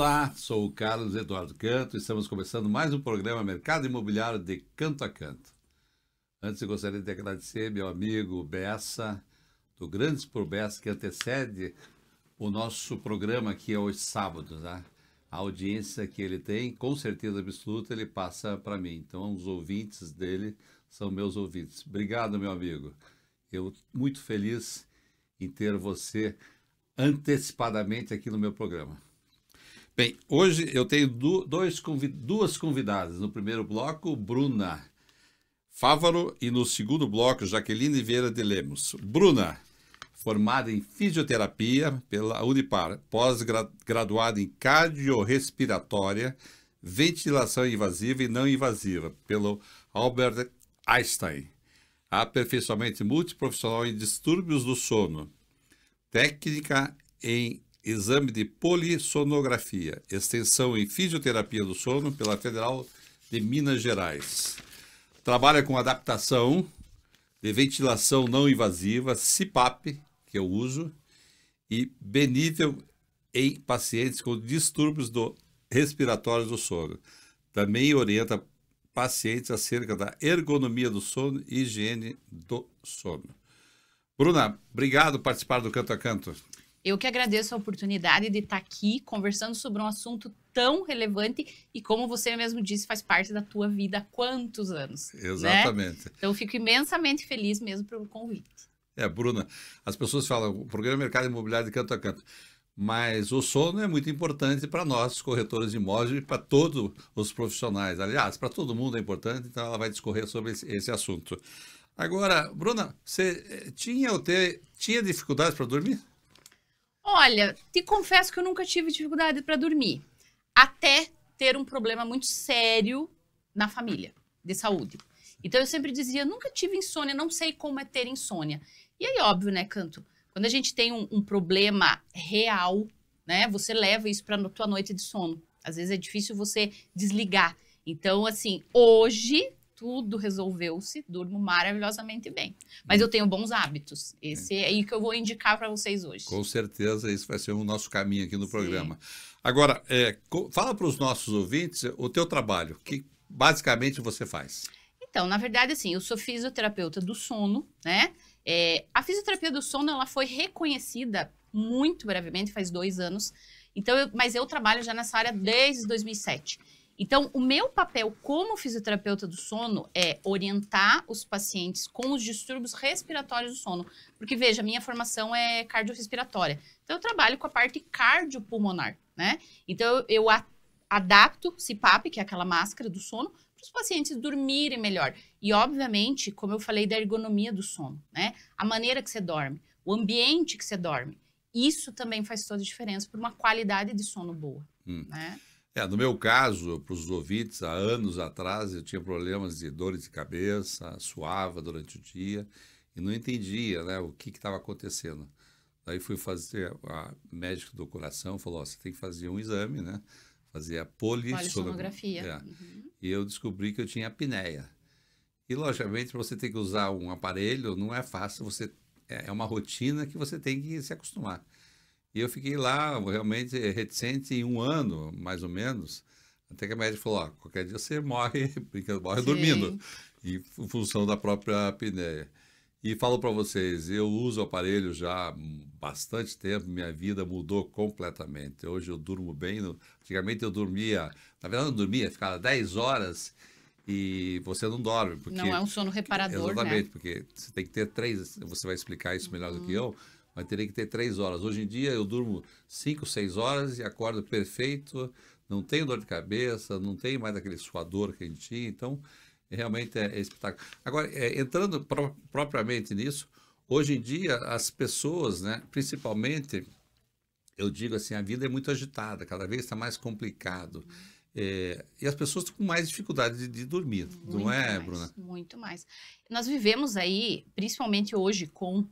Olá, sou o Carlos Eduardo Canto e estamos começando mais um programa Mercado Imobiliário de Canto a Canto. Antes eu gostaria de agradecer meu amigo Bessa, do Grandes por Bessa, que antecede o nosso programa aqui aos sábados, né? A audiência que ele tem, com certeza absoluta, ele passa para mim. Então, os ouvintes dele são meus ouvintes. Obrigado, meu amigo. Eu muito feliz em ter você antecipadamente aqui no meu programa. Bem, hoje eu tenho duas convidadas. No primeiro bloco, Bruna Fávaro, e no segundo bloco, Jaqueline Vieira de Lemos. Bruna, formada em fisioterapia pela Unipar, pós-graduada em cardiorrespiratória, ventilação invasiva e não invasiva, pelo Albert Einstein. Aperfeiçoamento multiprofissional em distúrbios do sono. Técnica em exame de polissonografia, extensão em fisioterapia do sono pela Federal de Minas Gerais. Trabalha com adaptação de ventilação não invasiva, CPAP, que eu uso, e benível em pacientes com distúrbios respiratórios do sono. Também orienta pacientes acerca da ergonomia do sono e higiene do sono. Bruna, obrigado por participar do Canto a Canto. Eu que agradeço a oportunidade de estar aqui conversando sobre um assunto tão relevante e, como você mesmo disse, faz parte da tua vida há quantos anos. Exatamente. Né? Então, eu fico imensamente feliz mesmo pelo convite. Bruna, as pessoas falam, o programa Mercado Imobiliário de Canto a Canto, mas o sono é muito importante para nós, corretores de imóveis, e para todos os profissionais. Aliás, para todo mundo é importante, então ela vai discorrer sobre esse assunto. Agora, Bruna, você tinha dificuldades para dormir? Olha, te confesso que eu nunca tive dificuldade para dormir, até ter um problema muito sério na família, de saúde. Então, eu sempre dizia, nunca tive insônia, não sei como é ter insônia. E aí, óbvio, né, Canto? Quando a gente tem um problema real, né, você leva isso para a tua noite de sono. Às vezes é difícil você desligar. Então, assim, hoje tudo resolveu-se, durmo maravilhosamente bem. Mas eu tenho bons hábitos. Esse é aí que eu vou indicar para vocês hoje. Com certeza, esse vai ser o nosso caminho aqui no programa. Agora, fala para os nossos ouvintes o teu trabalho, que basicamente você faz. Então, na verdade, assim, eu sou fisioterapeuta do sono, né? A fisioterapia do sono, ela foi reconhecida muito brevemente, faz 2 anos. Então, mas eu trabalho já nessa área desde 2007. Então, o meu papel como fisioterapeuta do sono é orientar os pacientes com os distúrbios respiratórios do sono. Porque, veja, a minha formação é cardiorrespiratória. Então, eu trabalho com a parte cardiopulmonar, né? Então, eu adapto CPAP, que é aquela máscara do sono, para os pacientes dormirem melhor. E, obviamente, como eu falei da ergonomia do sono, né? A maneira que você dorme, o ambiente que você dorme. Isso também faz toda a diferença para uma qualidade de sono boa, né? No meu caso, para os ouvintes, há anos atrás, eu tinha problemas de dores de cabeça, suava durante o dia e não entendia, né, o que estava acontecendo. Daí fui fazer, a médica do coração falou, você tem que fazer um exame, né, fazer a polissonografia. E eu descobri que eu tinha apneia. E, logicamente, você tem que usar um aparelho, não é fácil, é uma rotina que você tem que se acostumar. E eu fiquei lá realmente reticente em 1 ano, mais ou menos, até que a médica falou, qualquer dia você morre dormindo, em função da própria apneia. E falo para vocês, eu uso o aparelho já há bastante tempo, minha vida mudou completamente. Hoje eu durmo bem, antigamente eu dormia, na verdade eu não dormia, ficava 10 horas e você não dorme. Porque, não é um sono reparador, exatamente, né? Porque você tem que ter 3, você vai explicar isso melhor do que eu, mas teria que ter 3 horas. Hoje em dia eu durmo 5, 6 horas e acordo perfeito, não tenho dor de cabeça, não tenho mais aquele suador que a gente tinha, então realmente é espetáculo. Agora, entrando propriamente nisso, hoje em dia as pessoas, né, principalmente, eu digo assim, a vida é muito agitada, cada vez está mais complicado. E as pessoas estão com mais dificuldade de dormir, não é, Bruna? Muito mais. Nós vivemos aí, principalmente hoje, com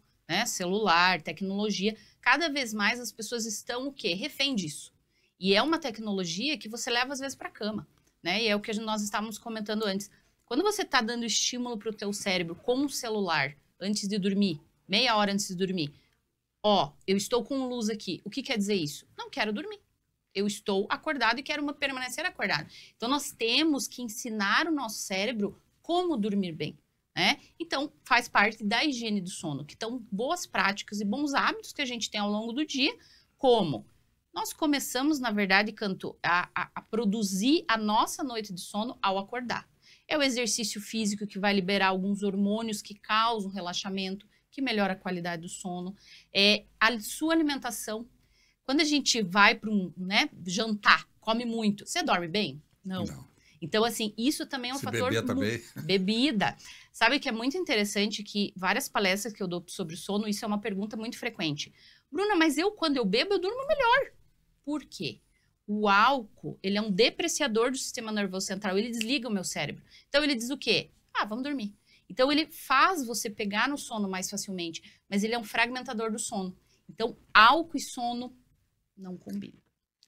celular, tecnologia, cada vez mais as pessoas estão o quê? Refém disso. E é uma tecnologia que você leva às vezes para a cama, né? E é o que nós estávamos comentando antes. Quando você está dando estímulo para o teu cérebro com o celular antes de dormir, meia hora antes de dormir, eu estou com luz aqui, o que quer dizer isso? Não quero dormir. Eu estou acordado e quero permanecer acordado. Então, nós temos que ensinar o nosso cérebro como dormir bem, né? Então, faz parte da higiene do sono, que estão boas práticas e bons hábitos que a gente tem ao longo do dia, como nós começamos, na verdade, Canto, a produzir a nossa noite de sono ao acordar. É o exercício físico que vai liberar alguns hormônios que causam relaxamento, que melhora a qualidade do sono. É a sua alimentação. Quando a gente vai para um, né, jantar, come muito, você dorme bem? Não. Então, assim, isso também é um fator... Bebida também. Bebida. Sabe que é muito interessante que várias palestras que eu dou sobre o sono, isso é uma pergunta muito frequente. Bruna, mas quando eu bebo, eu durmo melhor. Por quê? O álcool, ele é um depreciador do sistema nervoso central, ele desliga o meu cérebro. Então, ele diz o quê? Vamos dormir. Então, ele faz você pegar no sono mais facilmente, mas ele é um fragmentador do sono. Então, álcool e sono não combinam.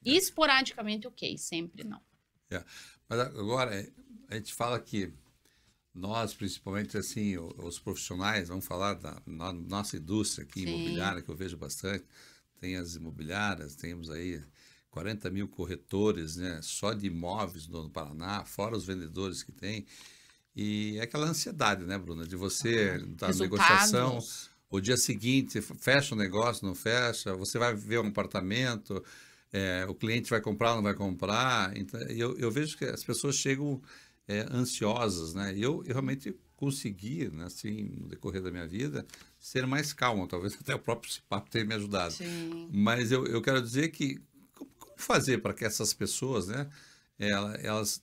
Esporadicamente, ok, sempre não. Mas agora, a gente fala que nós, principalmente assim, os profissionais, vamos falar da nossa indústria aqui, imobiliária, que eu vejo bastante, tem as imobiliárias, temos aí 40 mil corretores, né, só de imóveis no Paraná, fora os vendedores que tem. E é aquela ansiedade, né, Bruna, de você estar na negociação, o dia seguinte fecha o negócio, não fecha, você vai ver um apartamento, o cliente vai comprar ou não vai comprar. Então, eu vejo que as pessoas chegam ansiosas, né? E eu realmente consegui, né, assim, no decorrer da minha vida, ser mais calmo. Talvez até o próprio CPAP tenha me ajudado. Sim. Mas eu quero dizer que como fazer para que essas pessoas, né, elas...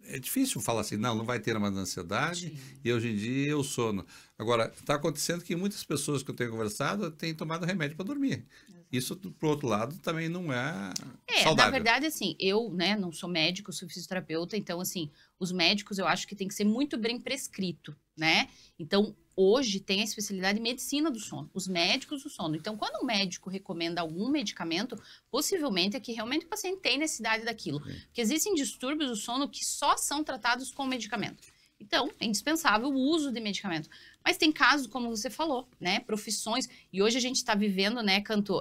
É difícil falar assim, não vai ter mais ansiedade. Sim. E hoje em dia o sono. Agora, está acontecendo que muitas pessoas que eu tenho conversado têm tomado remédio para dormir. Isso, por outro lado, também não é saudável. Na verdade, assim, eu, né, não sou médico, sou fisioterapeuta, então, assim, os médicos eu acho que tem que ser muito bem prescrito, né? Então, hoje tem a especialidade em medicina do sono, os médicos do sono. Então, quando um médico recomenda algum medicamento, possivelmente é que realmente o paciente tem necessidade daquilo. Sim. Porque existem distúrbios do sono que só são tratados com medicamento. Então, é indispensável o uso de medicamento. Mas tem casos, como você falou, né? Profissões. E hoje a gente está vivendo, né, Canto?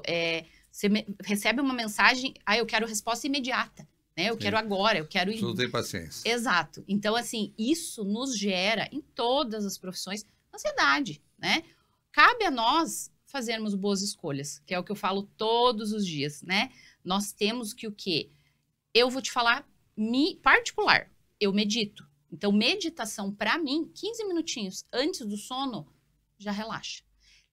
Você recebe uma mensagem, eu quero resposta imediata, né? Eu quero agora, eu quero... Não tem paciência. Exato. Então, assim, isso nos gera, em todas as profissões, ansiedade, né? Cabe a nós fazermos boas escolhas, que é o que eu falo todos os dias, né? Nós temos que o quê? Eu vou te falar particular. Eu medito. Então, meditação, para mim, 15 minutinhos antes do sono, já relaxa.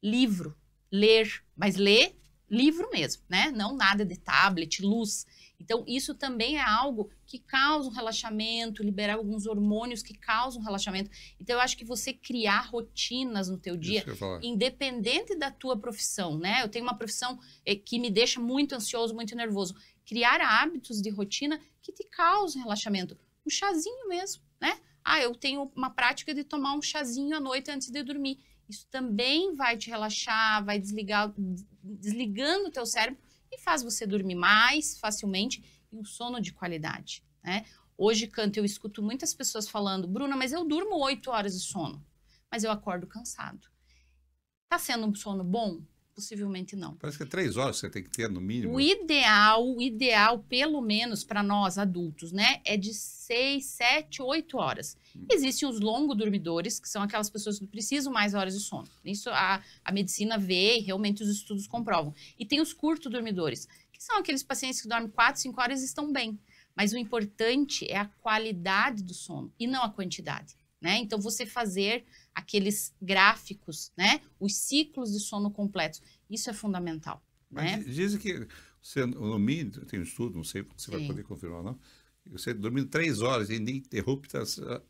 Livro, ler, mas ler livro mesmo, né? Não nada de tablet, luz. Então, isso também é algo que causa um relaxamento, liberar alguns hormônios que causam relaxamento. Então, eu acho que você criar rotinas no teu dia, independente da tua profissão, né? Eu tenho uma profissão que me deixa muito ansioso, muito nervoso. Criar hábitos de rotina que te causam relaxamento. Um chazinho mesmo, né? Eu tenho uma prática de tomar um chazinho à noite antes de dormir. Isso também vai te relaxar, vai desligando o teu cérebro e faz você dormir mais facilmente e um sono de qualidade, né? Hoje, Canto, eu escuto muitas pessoas falando, Bruna, mas eu durmo 8 horas de sono, mas eu acordo cansado. Tá sendo um sono bom? Possivelmente não. Parece que é 3 horas que você tem que ter, no mínimo. O ideal, pelo menos para nós adultos, né, é de 6, 7, 8 horas. Existem os longo dormidores, que são aquelas pessoas que precisam mais horas de sono. Isso a medicina vê e realmente os estudos comprovam. E tem os curto dormidores, que são aqueles pacientes que dormem 4, 5 horas e estão bem. Mas o importante é a qualidade do sono e não a quantidade, né? Então, você fazer aqueles gráficos, né? Os ciclos de sono completos. Isso é fundamental. Mas né? Dizem que você, no mínimo, tem um estudo, não sei se você vai poder confirmar ou não, você dormindo 3 horas e ininterrupta,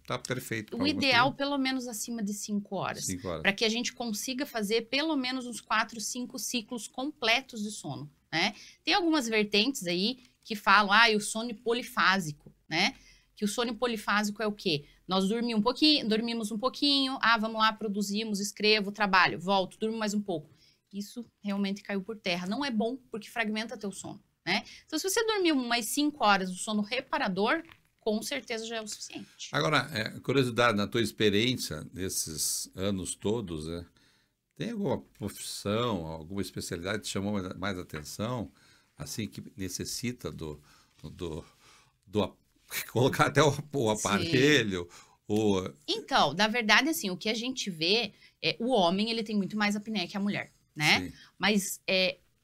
tá perfeito. O ideal, pelo menos acima de 5 horas. 5 horas. Para que a gente consiga fazer pelo menos uns 4, 5 ciclos completos de sono, né? Tem algumas vertentes aí que falam, o sono polifásico, né? Que o sono polifásico é o quê? Nós dormimos um pouquinho, vamos lá, produzimos, escrevo, trabalho, volto, durmo mais um pouco. Isso realmente caiu por terra. Não é bom porque fragmenta teu sono, né? Então, se você dormiu umas 5 horas do sono reparador, com certeza já é o suficiente. Agora, curiosidade, na tua experiência nesses anos todos, tem alguma profissão, alguma especialidade que te chamou mais atenção? assim, que necessita colocar até o aparelho, Então, na verdade, assim, o que a gente vê é o homem, ele tem muito mais apneia que a mulher, né? Sim. Mas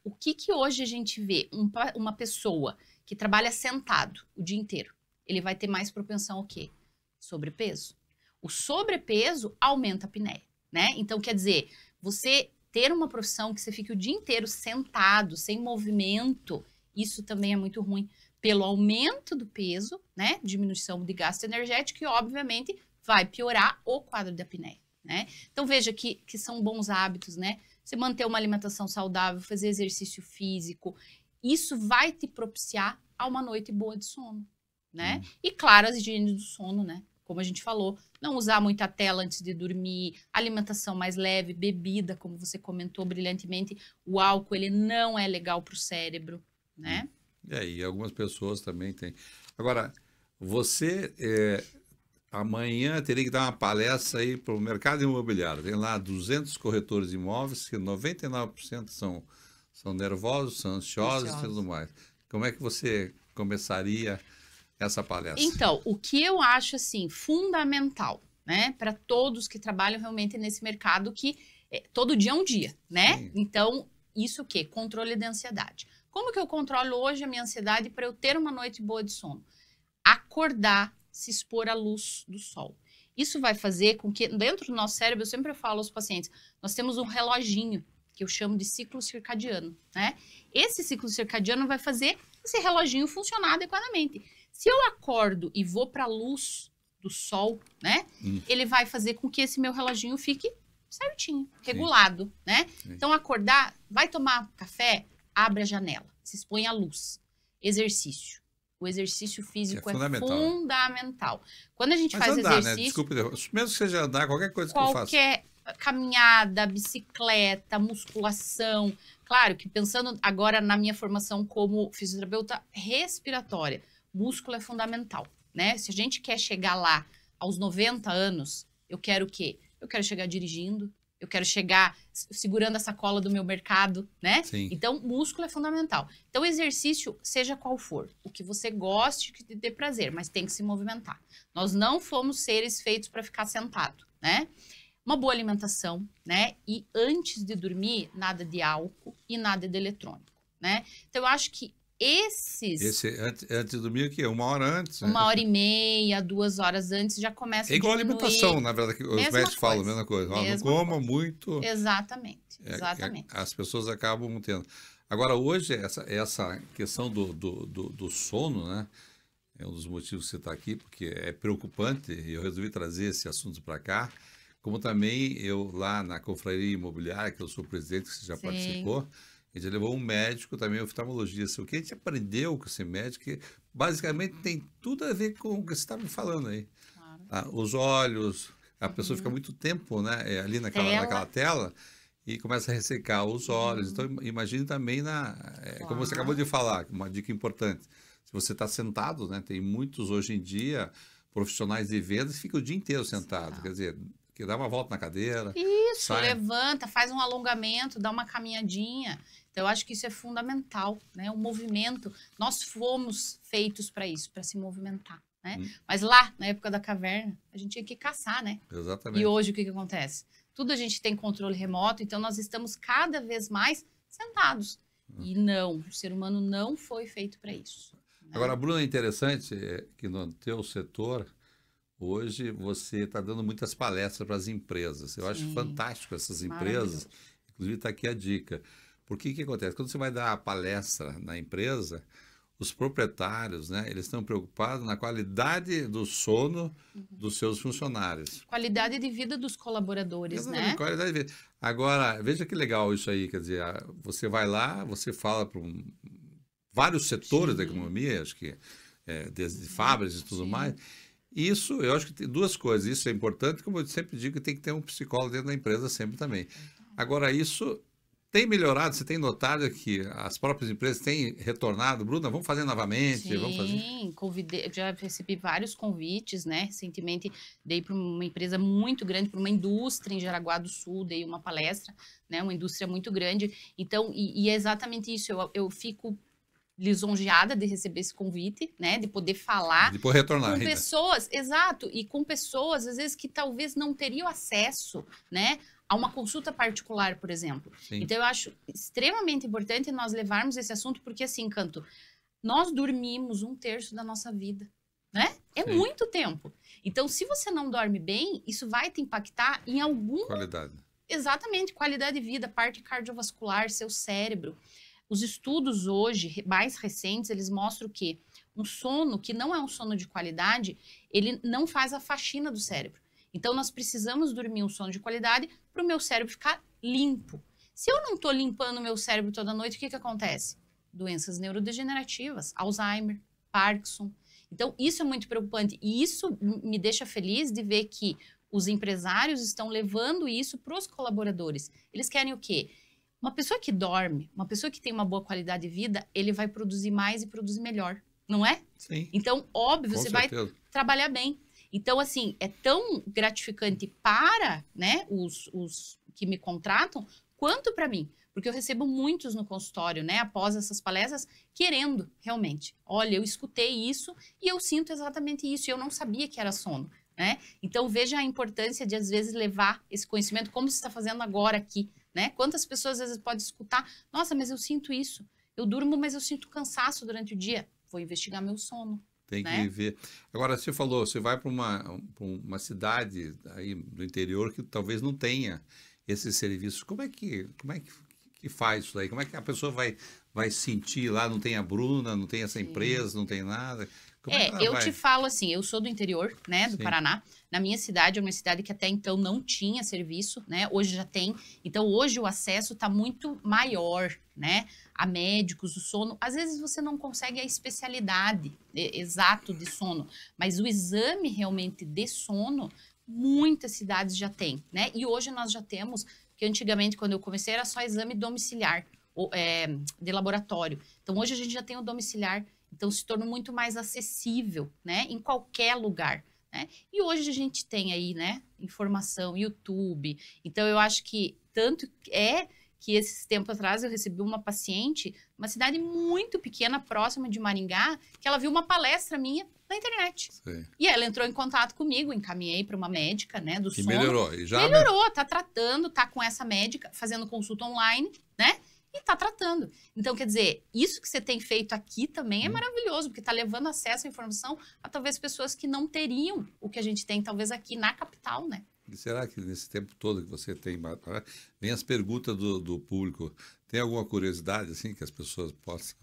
o que hoje a gente vê? Uma pessoa que trabalha sentado o dia inteiro, ele vai ter mais propensão ao quê? Sobrepeso. O sobrepeso aumenta a apneia, né? Então, quer dizer, você ter uma profissão que você fique o dia inteiro sentado, sem movimento, isso também é muito ruim pelo aumento do peso, né? Diminuição de gasto energético e, obviamente, vai piorar o quadro de apneia, né? Então, veja que são bons hábitos, né? Você manter uma alimentação saudável, fazer exercício físico, isso vai te propiciar a uma noite boa de sono, né? E, claro, as higienes do sono, né? Como a gente falou, não usar muita tela antes de dormir, alimentação mais leve, bebida, como você comentou brilhantemente, o álcool, ele não é legal para o cérebro, né? E algumas pessoas também têm. Agora, você amanhã teria que dar uma palestra aí para o mercado imobiliário. Tem lá 200 corretores de imóveis, que 99% são nervosos, são ansiosos e tudo mais. Como é que você começaria essa palestra? Então, o que eu acho, assim, fundamental, né, para todos que trabalham realmente nesse mercado, que todo dia é um dia, né? Sim. Então, isso o quê? Controle de ansiedade. Como que eu controlo hoje a minha ansiedade para eu ter uma noite boa de sono? Acordar, se expor à luz do sol. Isso vai fazer com que, dentro do nosso cérebro, eu sempre falo aos pacientes, nós temos um reloginho, que eu chamo de ciclo circadiano, né? Esse ciclo circadiano vai fazer esse reloginho funcionar adequadamente. Se eu acordo e vou para a luz do sol, né? Ele vai fazer com que esse meu reloginho fique certinho, regulado, né? Sim. Então, acordar, vai tomar café, abre a janela, se expõe à luz. Exercício. O exercício físico é fundamental. Quando a gente faz andar, exercício... né? Desculpe, mesmo que seja andar, qualquer coisa que eu faça. Qualquer caminhada, bicicleta, musculação. Claro que pensando agora na minha formação como fisioterapeuta respiratória, músculo é fundamental, né? Se a gente quer chegar lá aos 90 anos, eu quero o quê? Eu quero chegar dirigindo, eu quero chegar segurando a sacola do meu mercado, né? Sim. Então, músculo é fundamental. Então, exercício, seja qual for, o que você goste, que te dê prazer, mas tem que se movimentar. Nós não fomos seres feitos para ficar sentado, né? Uma boa alimentação, né? E antes de dormir, nada de álcool e nada de eletrônico, né? Então, eu acho que antes de dormir, o quê? 1 hora antes? Né? 1h30, 2 horas antes, já começa a igual diminuir. Alimentação, na verdade, que os médicos falam a mesma coisa. Não coma muito. Exatamente, exatamente. As pessoas acabam tendo. Agora, hoje, essa questão do sono, né? É um dos motivos que você está aqui, porque é preocupante, e eu resolvi trazer esse assunto para cá. Como também eu, lá na Confraria Imobiliária, que eu sou presidente, que você já participou, a gente levou um médico, também um oftalmologista. O que a gente aprendeu com esse médico, que basicamente tem tudo a ver com o que você estava me falando aí. Claro. Os olhos, a pessoa fica muito tempo, né, ali naquela tela e começa a ressecar os olhos. Então, imagine também, como você acabou de falar, uma dica importante. Se você está sentado, né, tem muitos hoje em dia profissionais de vendas que ficam o dia inteiro sentado. Quer dizer, que dá uma volta na cadeira. Isso, levanta, faz um alongamento, dá uma caminhadinha. Então, eu acho que isso é fundamental, né? O movimento, nós fomos feitos para isso, para se movimentar, né? Mas lá, na época da caverna, a gente tinha que caçar, né? Exatamente. E hoje, o que acontece? Tudo a gente tem controle remoto, então nós estamos cada vez mais sentados. E não, o ser humano não foi feito para isso. Né? Agora, Bruna, é interessante que no teu setor, hoje você está dando muitas palestras para as empresas. Eu acho fantástico essas empresas. Inclusive, está aqui a dica. Porque o que acontece? Quando você vai dar a palestra na empresa, os proprietários, né, eles estão preocupados na qualidade do sono dos seus funcionários. Qualidade de vida dos colaboradores, né? Qualidade de vida. Agora, veja que legal isso aí. Quer dizer, você vai lá, você fala para vários setores da economia, acho que desde fábricas e tudo mais. Isso, eu acho que tem duas coisas. Isso é importante, como eu sempre digo, que tem que ter um psicólogo dentro da empresa sempre também. Agora, isso tem melhorado? Você tem notado que as próprias empresas têm retornado? Bruna, vamos fazer novamente? Sim, já recebi vários convites, né? Recentemente dei para uma empresa muito grande, para uma indústria em Jaraguá do Sul, dei uma palestra, né? Uma indústria muito grande. Então, e é exatamente isso, eu fico lisonjeada de receber esse convite, né? De poder falar Depois retornar com ainda. pessoas, exato, e com pessoas, às vezes, que talvez não teriam acesso, né? A uma consulta particular, por exemplo. Sim. Então, eu acho extremamente importante nós levarmos esse assunto, porque, assim, Canto, nós dormimos 1/3 da nossa vida, né? É Sim. muito tempo. Então, se você não dorme bem, isso vai te impactar em algum... Qualidade. Exatamente, qualidade de vida, parte cardiovascular, seu cérebro. Os estudos hoje, mais recentes, eles mostram que um sono que não é um sono de qualidade, ele não faz a faxina do cérebro. Então, nós precisamos dormir um sono de qualidade para o meu cérebro ficar limpo. Se eu não estou limpando o meu cérebro toda noite, o que acontece? Doenças neurodegenerativas, Alzheimer, Parkinson. Então, isso é muito preocupante. E isso me deixa feliz de ver que os empresários estão levando isso para os colaboradores. Eles querem o quê? Uma pessoa que dorme, uma pessoa que tem uma boa qualidade de vida, ele vai produzir mais e produzir melhor, não é? Sim. Então, óbvio, Com você certeza. vai trabalhar bem. Então, assim, é tão gratificante para, né, os que me contratam, quanto para mim. Porque eu recebo muitos no consultório, né, após essas palestras, querendo, realmente. Olha, eu escutei isso e eu sinto exatamente isso. E eu não sabia que era sono, né? Então, veja a importância de, às vezes, levar esse conhecimento, como você está fazendo agora aqui, né? Quantas pessoas, às vezes, podem escutar, nossa, mas eu sinto isso. Eu durmo, mas eu sinto cansaço durante o dia. Vou investigar meu sono. Tem que né? ver. Agora, você falou, você vai para uma cidade aí do interior que talvez não tenha esses serviços. Como é que faz isso daí? Como é que a pessoa vai sentir lá? Não tem a Bruna, não tem essa empresa, não tem nada. Como é que ela Eu vai? te falo assim, eu sou do interior, né, do Sim. Paraná. Na minha cidade, é uma cidade que até então não tinha serviço, né? Hoje já tem. Então, hoje o acesso está muito maior, né? A médicos, o sono. Às vezes você não consegue a especialidade exato de sono, mas o exame realmente de sono, muitas cidades já têm, né? E hoje nós já temos, porque antigamente, quando eu comecei, era só exame domiciliar, de laboratório. Então, hoje a gente já tem o domiciliar. Então, se torna muito mais acessível, né? Em qualquer lugar, né? E hoje a gente tem aí, né? Informação, YouTube. Então, eu acho que tanto é que esses tempos atrás eu recebi uma paciente, uma cidade muito pequena, próxima de Maringá, que ela viu uma palestra minha na internet. Sim. E ela entrou em contato comigo, encaminhei para uma médica, né? Do Que sono. melhorou. E já Melhorou, tá tratando, tá com essa médica, fazendo consulta online, né? E tá tratando. Então, quer dizer, isso que você tem feito aqui também é maravilhoso, porque tá levando acesso à informação a talvez pessoas que não teriam o que a gente tem, talvez aqui na capital, né? E será que nesse tempo todo que você tem, vem as perguntas do público? Tem alguma curiosidade assim que as pessoas possam,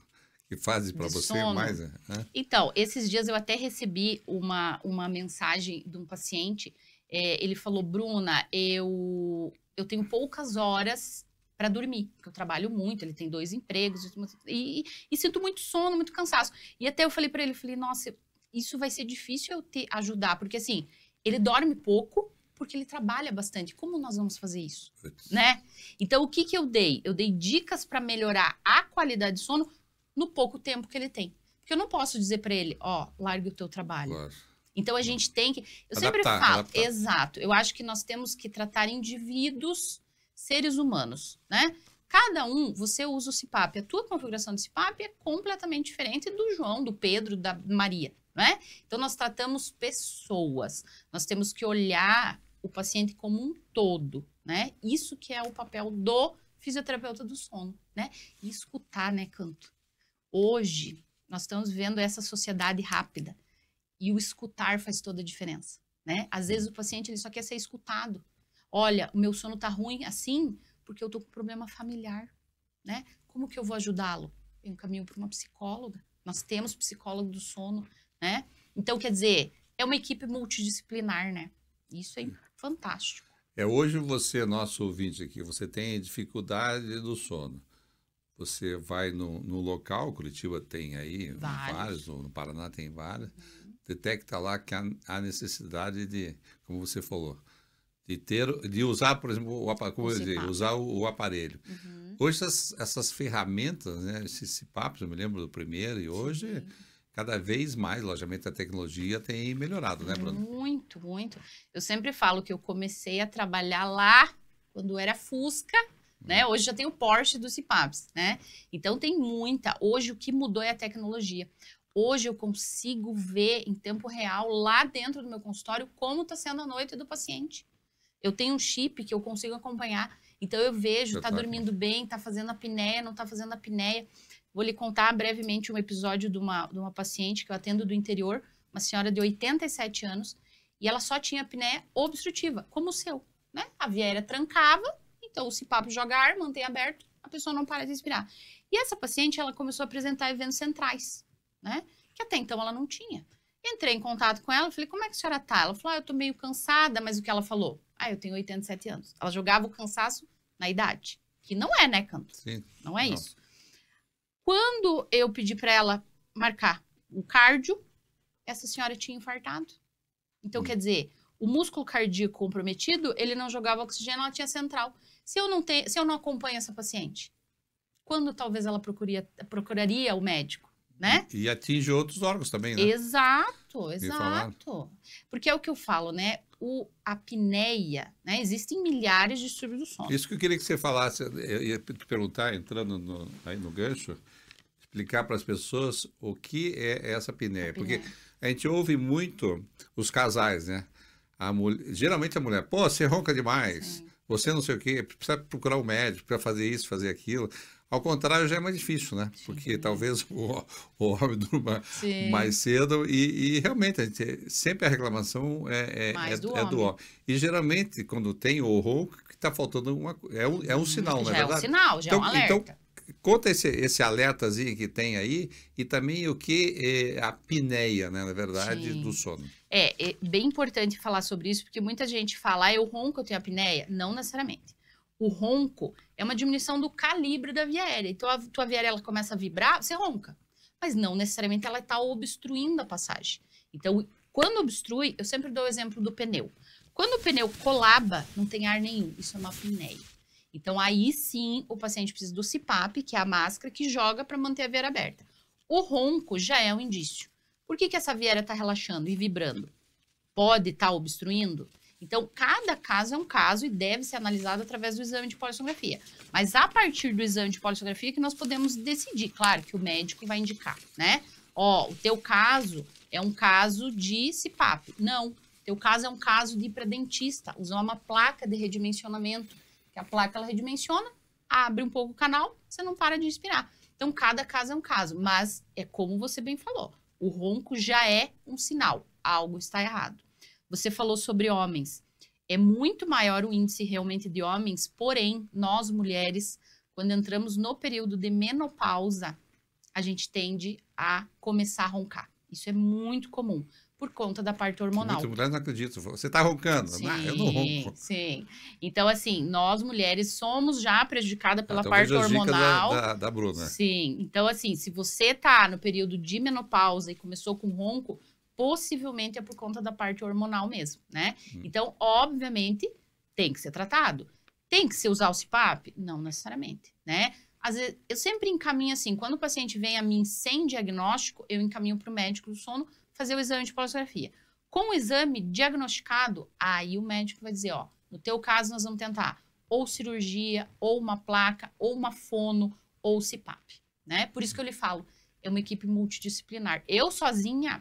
que fazem para De você sono. mais? Né? Então, esses dias eu até recebi uma mensagem de um paciente. Ele falou, Bruna, eu tenho poucas horas para dormir, porque eu trabalho muito, ele tem 2 empregos, e sinto muito sono, muito cansaço. E até eu falei para ele, nossa, isso vai ser difícil eu te ajudar, porque assim, ele dorme pouco, porque ele trabalha bastante. Como nós vamos fazer isso? Né? Então, o que eu dei? Eu dei dicas para melhorar a qualidade de sono no pouco tempo que ele tem. Porque eu não posso dizer para ele, largue o teu trabalho. Claro. Então, a gente tem que... Eu Adaptar, sempre falo, adaptar. exato, eu acho que nós temos que tratar indivíduos, seres humanos, né? Cada um, você usa o CPAP. A tua configuração de CPAP é completamente diferente do João, do Pedro, da Maria, né? Então, nós tratamos pessoas. Nós temos que olhar o paciente como um todo, né? Isso que é o papel do fisioterapeuta do sono, né? E escutar, né, Canto? Hoje, nós estamos vivendo essa sociedade rápida e o escutar faz toda a diferença, né? Às vezes o paciente ele só quer ser escutado. Olha, o meu sono tá ruim assim porque eu tô com problema familiar, né? Como que eu vou ajudá-lo? Eu encaminho para uma psicóloga. Nós temos psicólogo do sono, né? Então, quer dizer, é uma equipe multidisciplinar, né? Isso é fantástico. Hoje você, nosso ouvinte aqui, você tem dificuldade do sono. Você vai no local, Curitiba tem aí vários, no Paraná tem vários, detecta lá que há necessidade de, como você falou, de usar, por exemplo, usar o aparelho. Hoje essas ferramentas, né, esses CPAPs, eu me lembro do primeiro, e hoje cada vez mais, logicamente, a tecnologia tem melhorado, né, Bruno? Muito, muito. Eu sempre falo que eu comecei a trabalhar lá quando era Fusca, né? Hoje já tem o Porsche dos CPAPs, né? Então tem muita. Hoje o que mudou é a tecnologia. Hoje eu consigo ver em tempo real, lá dentro do meu consultório, como está sendo a noite do paciente. Eu tenho um chip que eu consigo acompanhar. Então eu vejo, está dormindo bem, está fazendo apneia, não está fazendo apneia. Vou lhe contar brevemente um episódio de uma paciente que eu atendo do interior, uma senhora de 87 anos, e ela só tinha apneia obstrutiva, como o seu, né? A via aérea trancava, então o CPAP joga ar, mantém aberto, a pessoa não para de respirar. E essa paciente, ela começou a apresentar eventos centrais, né? Que até então ela não tinha. Entrei em contato com ela, falei, como é que a senhora tá? Ela falou, eu tô meio cansada, mas o que ela falou? Eu tenho 87 anos. Ela jogava o cansaço na idade, que não é, né, Canto? Sim. Não é isso. Quando eu pedi para ela marcar o cardio, essa senhora tinha infartado. Então, quer dizer, o músculo cardíaco comprometido, ele não jogava oxigênio, ela tinha central. Se eu não acompanho essa paciente, quando talvez ela procuraria o médico, né? E atinge outros órgãos também, né? Exato. Porque é o que eu falo, né? A apneia, né? Existem milhares de distúrbios do sono. Isso que eu queria que você falasse, eu ia te perguntar, entrando aí no gancho, explicar para as pessoas o que é essa apneia. Porque a gente ouve muito os casais, né? Geralmente a mulher, pô, você ronca demais, sim, você não sei o quê, precisa procurar um médico, precisa fazer isso, fazer aquilo. Ao contrário, já é mais difícil, né? Sim. Porque talvez o homem durma, sim, mais cedo e realmente sempre a reclamação é do homem. E geralmente, quando tem o ronco, que está faltando é um sinal, não é verdade? É um sinal, já então, é um alerta. Então, conta esse alertazinho que tem aí e também o que é a apneia, né, na verdade, sim, do sono. É bem importante falar sobre isso, porque muita gente fala, eu ronco, eu tenho apneia. Não necessariamente. O ronco é uma diminuição do calibre da via aérea. Então, a tua via aérea ela começa a vibrar, você ronca. Mas não necessariamente ela está obstruindo a passagem. Então, quando obstrui, eu sempre dou o exemplo do pneu. Quando o pneu colaba, não tem ar nenhum. Isso é uma apneia. Então, aí sim, o paciente precisa do CPAP, que é a máscara que joga para manter a via aérea aberta. O ronco já é um indício. Por que essa via aérea está relaxando e vibrando? Pode estar obstruindo? Então, cada caso é um caso e deve ser analisado através do exame de polissonografia. Mas a partir do exame de polissonografia que nós podemos decidir. Claro que o médico vai indicar, né? O teu caso é um caso de CPAP. Não, teu caso é um caso de ir para dentista. Usar uma placa de redimensionamento. Que a placa, ela redimensiona, abre um pouco o canal, você não para de respirar. Então, cada caso é um caso. Mas é como você bem falou. O ronco já é um sinal. Algo está errado. Você falou sobre homens. É muito maior o índice realmente de homens, porém, nós mulheres, quando entramos no período de menopausa, a gente tende a começar a roncar. Isso é muito comum, por conta da parte hormonal. Muitas mulheres não acreditam. Você está roncando? Sim, eu não ronco. Sim. Então, assim, nós mulheres somos já prejudicadas pela parte hormonal. Da Bruna. Sim. Então, assim, se você está no período de menopausa e começou com ronco, possivelmente é por conta da parte hormonal mesmo, né? Então, obviamente, tem que ser tratado. Tem que se usar o CPAP? Não necessariamente, né? Às vezes, eu sempre encaminho assim, quando o paciente vem a mim sem diagnóstico, eu encaminho para o médico do sono fazer o exame de polissonografia. Com o exame diagnosticado, aí o médico vai dizer, no teu caso nós vamos tentar ou cirurgia, ou uma placa, ou uma fono, ou CPAP, né? Por isso que eu lhe falo, é uma equipe multidisciplinar. Eu sozinha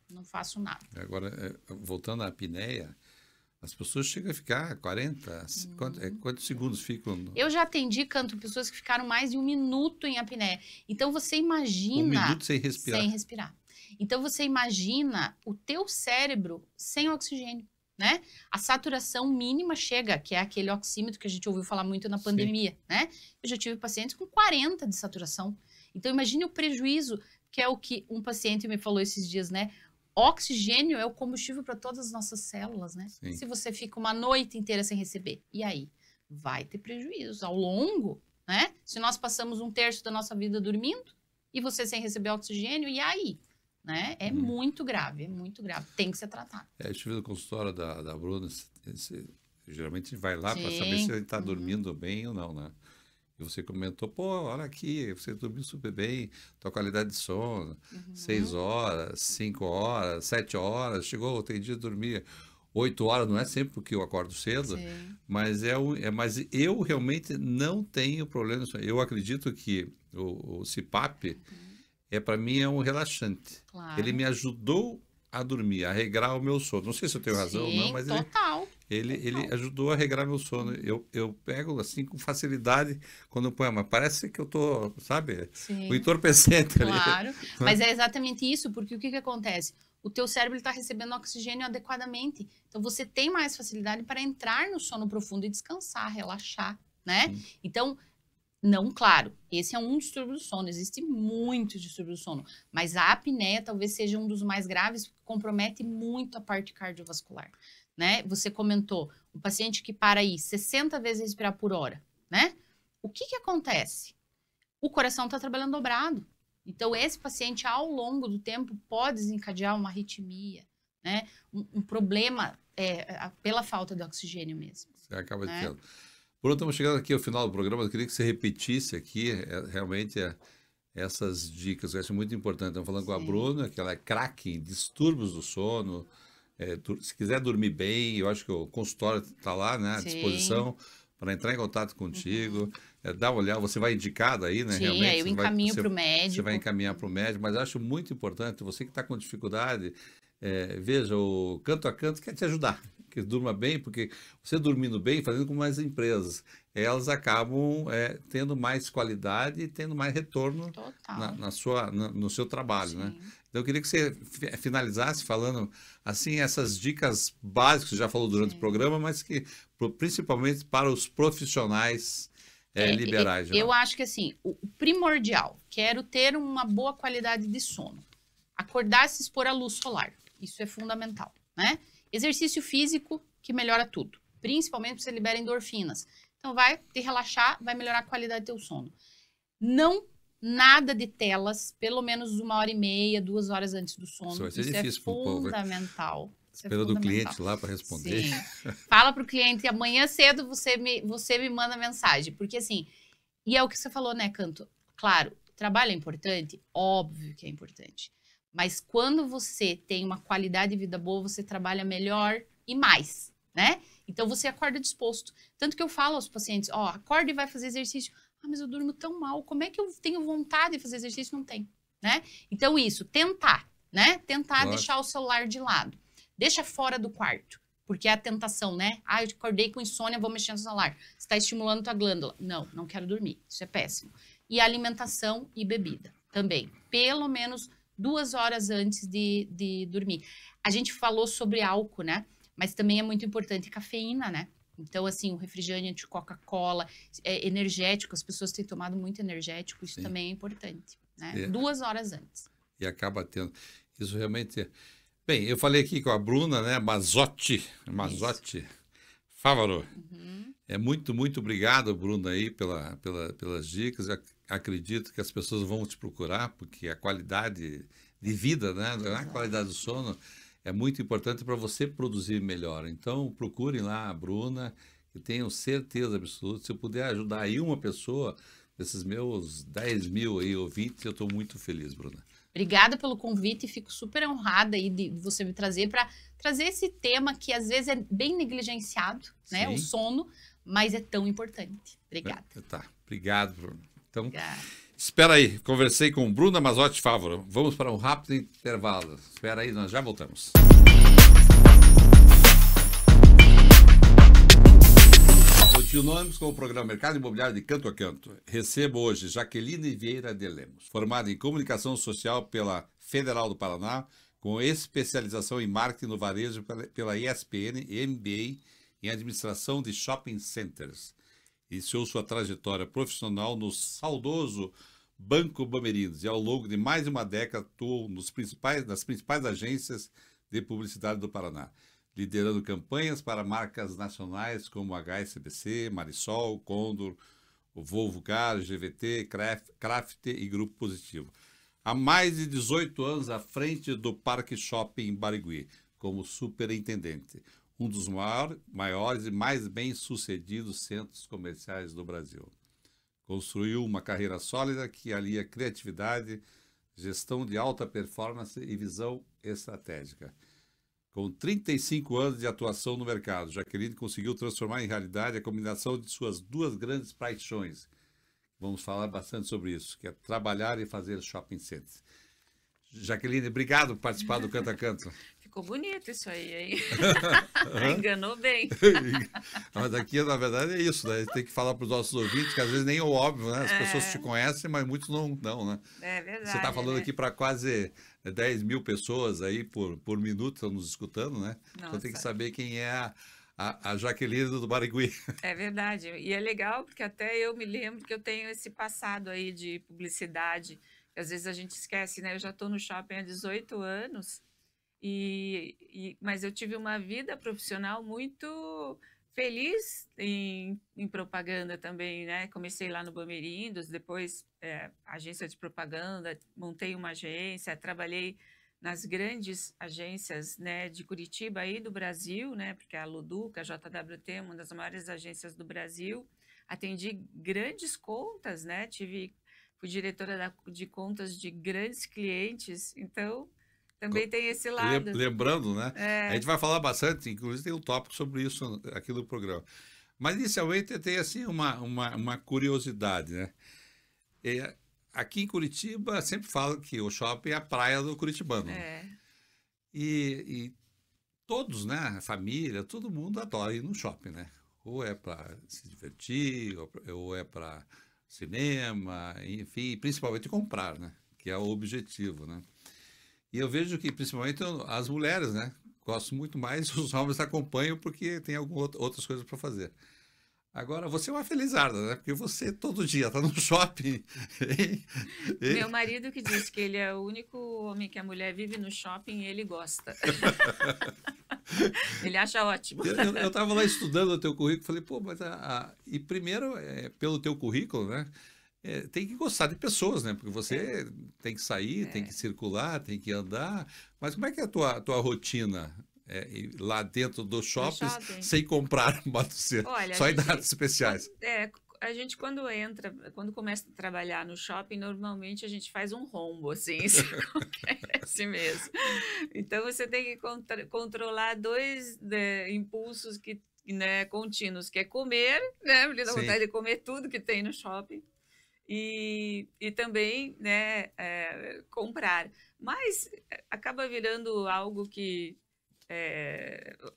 não faço nada. Agora, voltando à apneia, as pessoas chegam a ficar 40, quantos segundos ficam? Eu já atendi, Canto, pessoas que ficaram mais de 1 minuto em apneia. Então, você imagina... 1 minuto sem respirar. Sem respirar. Então, você imagina o teu cérebro sem oxigênio, né? A saturação mínima chega, que é aquele oxímetro que a gente ouviu falar muito na pandemia, sim, né? Eu já tive pacientes com 40 de saturação. Então, imagine o prejuízo, que é o que um paciente me falou esses dias, né? Oxigênio é o combustível para todas as nossas células, né? Sim. Se você fica uma noite inteira sem receber, e aí? Vai ter prejuízo ao longo, né? Se nós passamos 1/3 da nossa vida dormindo, e você sem receber oxigênio, e aí? Né? É muito grave, tem que ser tratado. Eu estive no consultório da Bruna, geralmente a gente vai lá para saber se ele está dormindo bem ou não, né? E você comentou, olha aqui, você dormiu super bem, tua qualidade de sono, 6 horas, 5 horas, 7 horas, tem dia de dormir 8 horas não é sempre porque eu acordo cedo, Sim. mas mas eu realmente não tenho problema nisso. Eu acredito que o CPAP para mim é um relaxante. Ele Claro. me ajudou a dormir, a regrar o meu sono. Não sei se eu tenho razão ou não, Sim, mas total. ele Total. ajudou a regrar meu sono. Eu pego assim com facilidade quando eu ponho, mas parece que eu tô, sabe, o Sim. entorpecente ali. Claro, mas é exatamente isso, porque o que que acontece? O teu cérebro está recebendo oxigênio adequadamente, então você tem mais facilidade para entrar no sono profundo e descansar, relaxar, né? Hum. Então, não, claro, esse é um distúrbio do sono, existe muitos distúrbios do sono, mas a apneia talvez seja um dos mais graves, porque compromete muito a parte cardiovascular, né? Você comentou, o paciente que para aí 60 vezes respirar por hora, né? O que que acontece? O coração está trabalhando dobrado. Então, esse paciente, ao longo do tempo, pode desencadear uma arritmia, né? Um problema pela falta de oxigênio mesmo. Você acaba Né? tendo. Pronto, estamos chegando aqui ao final do programa. Eu queria que você repetisse aqui realmente essas dicas. Eu acho muito importante. Estamos falando com a Sim. Bruna, que ela é craque em distúrbios do sono. Se quiser dormir bem, eu acho que o consultório está lá, né, à Sim. disposição para entrar em contato contigo. Dá uma olhada, você vai indicado aí, né? Sim, Realmente, aí eu encaminho para o médico. Você vai encaminhar para o médico, mas acho muito importante, você que está com dificuldade, veja, o Canto a Canto quer te ajudar, que durma bem, porque você dormindo bem, fazendo com mais empresas, elas acabam tendo mais qualidade e tendo mais retorno no seu trabalho, Sim. né? Então, eu queria que você finalizasse falando, assim, essas dicas básicas que você já falou durante o programa, mas que principalmente para os profissionais liberais. Eu acho que, assim, o primordial, quero ter uma boa qualidade de sono. Acordar e se expor à luz solar. Isso é fundamental, né? Exercício físico que melhora tudo. Principalmente porque você libera endorfinas. Então, vai te relaxar, vai melhorar a qualidade do teu sono. Não nada de telas, pelo menos 1h30, 2 horas antes do sono. Isso vai ser Isso difícil é fundamental. Esperando o cliente lá para responder. Sim. Fala para o cliente, amanhã cedo você me manda mensagem. Porque assim, e é o que você falou, né, Canto? Claro, trabalho é importante? Óbvio que é importante. Mas quando você tem uma qualidade de vida boa, você trabalha melhor e mais, né? Então você acorda disposto. Tanto que eu falo aos pacientes, ó, acorda e vai fazer exercício. Ah, mas eu durmo tão mal, como é que eu tenho vontade de fazer exercício? Não tem, né? Então isso, tentar, né? Tentar deixar o celular de lado. Deixa fora do quarto, porque é a tentação, né? Ah, eu acordei com insônia, vou mexer no celular. Você está estimulando tua glândula. Não, não quero dormir. Isso é péssimo. E alimentação e bebida também. Pelo menos 2 horas antes de dormir. A gente falou sobre álcool, né? Mas também é muito importante cafeína, né? Então, assim, o refrigerante, Coca-Cola, energético, as pessoas têm tomado muito energético, isso também é importante, né? 2 horas antes. E acaba tendo. Isso realmente... Bem, eu falei aqui com a Bruna, né? Mazzotti Favaro. Muito, muito obrigado, Bruna, aí pelas dicas. Eu acredito que as pessoas vão te procurar, porque a qualidade de vida, né? A qualidade do sono é muito importante para você produzir melhor. Então, procurem lá a Bruna, que tenho certeza absoluta. Se eu puder ajudar aí uma pessoa, desses meus 10 mil aí ouvintes, eu estou muito feliz, Bruna. Obrigada pelo convite e fico super honrada aí de você me trazer para trazer esse tema que às vezes é bem negligenciado, né? O sono, mas é tão importante. Obrigada. Tá, obrigado, Bruno. Então, espera aí, conversei com Bruna Mazzotti Favaro. Vamos para um rápido intervalo. Espera aí, nós já voltamos. Continuamos com o programa Mercado Imobiliário de Canto a Canto. Recebo hoje Jaqueline Vieira de Lemos, formada em Comunicação Social pela Federal do Paraná, com especialização em Marketing no Varejo pela ESPN e MBA em Administração de Shopping Centers. Iniciou sua trajetória profissional no saudoso Banco Bamerinos e ao longo de mais de uma década atuou nas principais agências de publicidade do Paraná, liderando campanhas para marcas nacionais como HSBC, Marisol, Condor, o Volvo Car, GVT, Kraft e Grupo Positivo. Há mais de 18 anos à frente do Parque Shopping em Barigui, como superintendente, um dos maiores e mais bem-sucedidos centros comerciais do Brasil. Construiu uma carreira sólida que alia criatividade, gestão de alta performance e visão estratégica. Com 35 anos de atuação no mercado, Jaqueline conseguiu transformar em realidade a combinação de suas duas grandes paixões. Vamos falar bastante sobre isso, que é trabalhar e fazer shopping centers. Jaqueline, obrigado por participar do Canta Canto. Ficou bonito isso aí, hein? Enganou bem. Mas aqui, na verdade, é isso, né? Tem que falar para os nossos ouvintes, que às vezes nem é óbvio, né? As pessoas te conhecem, mas muitos não, né? É verdade. Você está falando aqui para quase 10 mil pessoas aí por minuto estão nos escutando, né? Nossa. Então tem que saber quem é a Jaqueline do Barigui. É verdade. E é legal porque até eu me lembro que eu tenho esse passado aí de publicidade, que às vezes a gente esquece, né? Eu já estou no shopping há 18 anos, mas eu tive uma vida profissional muito feliz em propaganda também, né? Comecei lá no Bamerindos, depois agência de propaganda, montei uma agência, trabalhei nas grandes agências, né, de Curitiba e do Brasil, né, porque a Luduca, a JWT, é uma das maiores agências do Brasil. Atendi grandes contas, né, fui diretora de contas de grandes clientes, então também tem esse lado. Lembrando, né? A gente vai falar bastante, inclusive tem um tópico sobre isso aqui no programa. Mas inicialmente tem assim uma curiosidade, né? Aqui em Curitiba sempre falam que o shopping é a praia do curitibano. E todos, né? A família, todo mundo adora ir no shopping, né? Ou é para se divertir, ou é para cinema, enfim, principalmente comprar, né? Que é o objetivo, né? E eu vejo que principalmente as mulheres, né? Gostam muito mais, os homens acompanham porque tem outras coisas para fazer. Agora, você é uma felizarda, né? Porque você todo dia está no shopping. Meu marido que diz que ele é o único homem que a mulher vive no shopping e ele gosta. Ele acha ótimo. Eu estava lá estudando o teu currículo, falei, pô, mas e primeiro, pelo teu currículo, né? Tem que gostar de pessoas, né? Porque você tem que sair, tem que circular, tem que andar. Mas como é que é a tua rotina? Lá dentro dos shoppings, sem comprar só em datas especiais. A gente quando começa a trabalhar no shopping, normalmente a gente faz um rombo, assim, acontece mesmo. Então você tem que controlar dois impulsos né, contínuos, que é comer, né? Porque dá vontade de comer tudo que tem no shopping. E também, né, comprar. Mas acaba virando algo que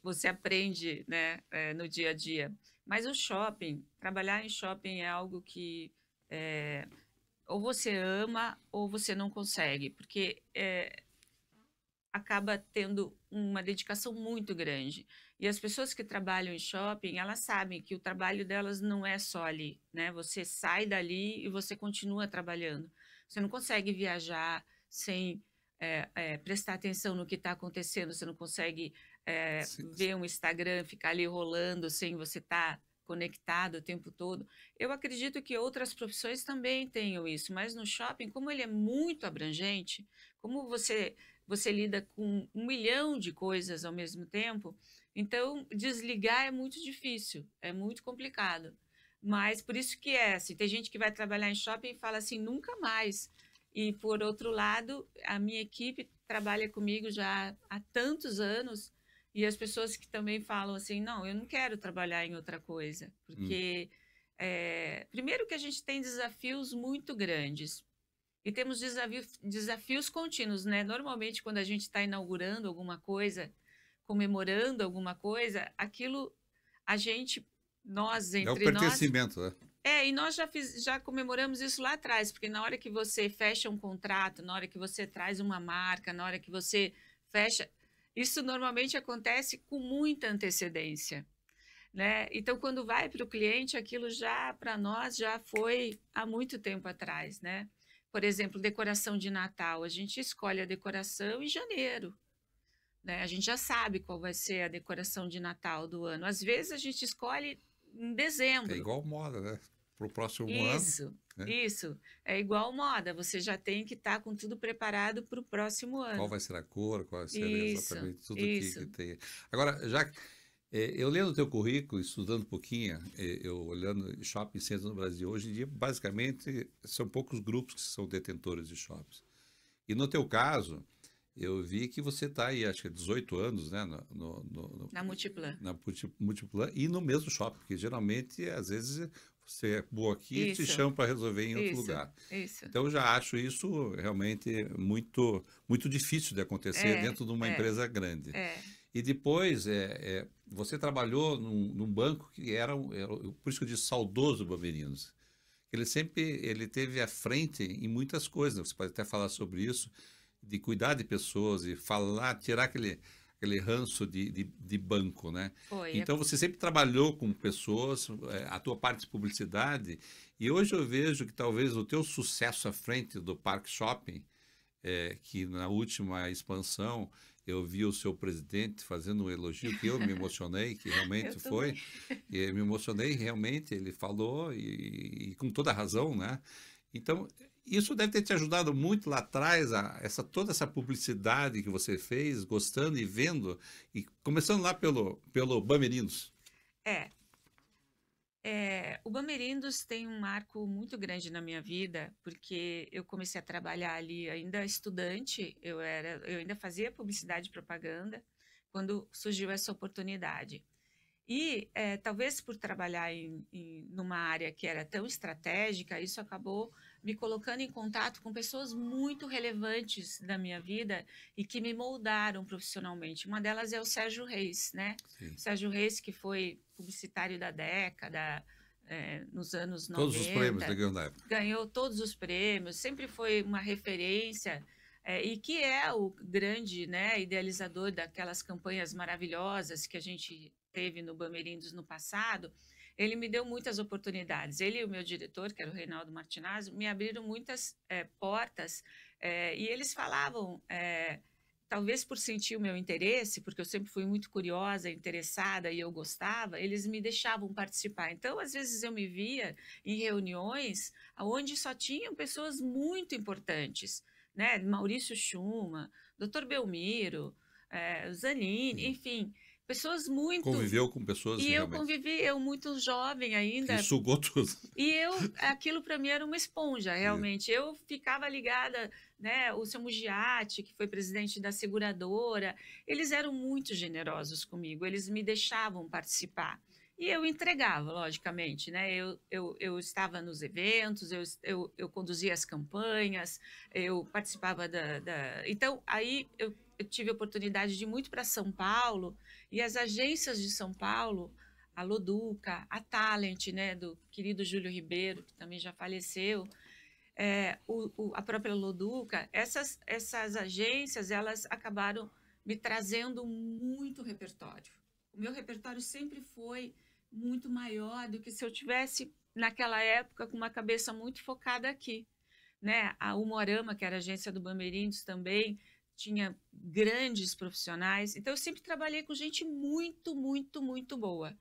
você aprende, né, no dia a dia. Mas o shopping, trabalhar em shopping é algo que ou você ama ou você não consegue, porque acaba tendo uma dedicação muito grande. E as pessoas que trabalham em shopping, elas sabem que o trabalho delas não é só ali, né? Você sai dali e você continua trabalhando. Você não consegue viajar sem prestar atenção no que está acontecendo, você não consegue ver um Instagram, ficar ali rolando sem você estar conectado o tempo todo. Eu acredito que outras profissões também tenham isso, mas no shopping, como ele é muito abrangente, como você lida com 1 milhão de coisas ao mesmo tempo, então desligar é muito difícil, é muito complicado. Mas por isso que assim, tem gente que vai trabalhar em shopping e fala assim, nunca mais. E, por outro lado, a minha equipe trabalha comigo já há tantos anos e as pessoas que também falam assim, não, eu não quero trabalhar em outra coisa, porque, primeiro que a gente tem desafios muito grandes e temos desafios contínuos, né? Normalmente, quando a gente está inaugurando alguma coisa, comemorando alguma coisa, aquilo, nós, entre nós... É o pertencimento, né? E nós já comemoramos isso lá atrás, porque na hora que você fecha um contrato, na hora que você traz uma marca, na hora que você fecha, isso normalmente acontece com muita antecedência, né? Então, quando vai para o cliente, aquilo já, para nós, já foi há muito tempo atrás, né? Por exemplo, decoração de Natal, a gente escolhe a decoração em janeiro, né? A gente já sabe qual vai ser a decoração de Natal do ano. Às vezes a gente escolhe em dezembro. É igual moda, né? Para o próximo ano. Isso. É igual moda. Você já tem que estar com tudo preparado para o próximo ano. Qual vai ser a cor, qual vai ser exatamente tudo que tem. Agora, já eu lendo o teu currículo, estudando um pouquinho, eu olhando shopping centers no Brasil, hoje em dia, basicamente, são poucos grupos que são detentores de shoppings. E no teu caso, eu vi que você está aí, acho que há 18 anos, né, Na Multiplan. na Multiplan e no mesmo shopping, porque geralmente, às vezes, você é boa aqui e te Isso, chama para resolver em outro isso, lugar. isso. Então, eu já acho isso realmente muito, muito difícil de acontecer É, dentro de uma é, empresa grande. é. E depois, você trabalhou num banco que por isso que eu disse saudoso Bamerinos. Ele teve à frente em muitas coisas, você pode até falar sobre isso, de cuidar de pessoas e falar, tirar aquele ranço de banco, né? Foi. Então, você sempre trabalhou com pessoas, a tua parte de publicidade, e hoje eu vejo que talvez o teu sucesso à frente do Park Shopping, que na última expansão eu vi o seu presidente fazendo um elogio que eu me emocionei, que realmente Eu foi, também. e me emocionei realmente, ele falou e com toda razão, né? Então, isso deve ter te ajudado muito lá atrás, toda essa publicidade que você fez, gostando e vendo, e começando lá pelo Bamerinos. É, o Bamerindos tem um marco muito grande na minha vida, porque eu comecei a trabalhar ali ainda estudante, eu ainda fazia publicidade e propaganda, quando surgiu essa oportunidade. E talvez por trabalhar numa área que era tão estratégica, isso acabou me colocando em contato com pessoas muito relevantes da minha vida e que me moldaram profissionalmente. Uma delas é o Sérgio Reis, né? Sim. O Sérgio Reis, que foi publicitário da década, nos anos Todos os prêmios 90, da Grande Época. ganhou todos os prêmios, sempre foi uma referência. E que é o grande, né, idealizador daquelas campanhas maravilhosas que a gente teve no Bamerindos no passado, ele me deu muitas oportunidades. Ele e o meu diretor, que era o Reinaldo Martinazzo, me abriram muitas portas e eles falavam, talvez por sentir o meu interesse, porque eu sempre fui muito curiosa, interessada e eu gostava, eles me deixavam participar. Então, às vezes eu me via em reuniões onde só tinham pessoas muito importantes, né? Maurício Schumann, Dr. Belmiro, Zanini, enfim, pessoas muito. Conviveu com pessoas E eu realmente. convivi, eu muito jovem Que ainda, sugou tudo. e aquilo para mim era uma esponja, realmente. Eu ficava ligada, né? O seu Mugiati, que foi presidente da seguradora, eles eram muito generosos comigo, eles me deixavam participar. E eu entregava, logicamente, né? Eu estava nos eventos, eu conduzia as campanhas, eu participava Então, aí eu tive a oportunidade de ir muito para São Paulo, e as agências de São Paulo, a Loduca, a Talent, né, do querido Júlio Ribeiro, que também já faleceu, a própria Loduca, essas agências, elas acabaram me trazendo muito repertório. O meu repertório sempre foi muito maior do que se eu tivesse, naquela época, com uma cabeça muito focada aqui, né? A Humorama, que era a agência do Bamerindos também, tinha grandes profissionais. Então, eu sempre trabalhei com gente muito, muito, muito boa.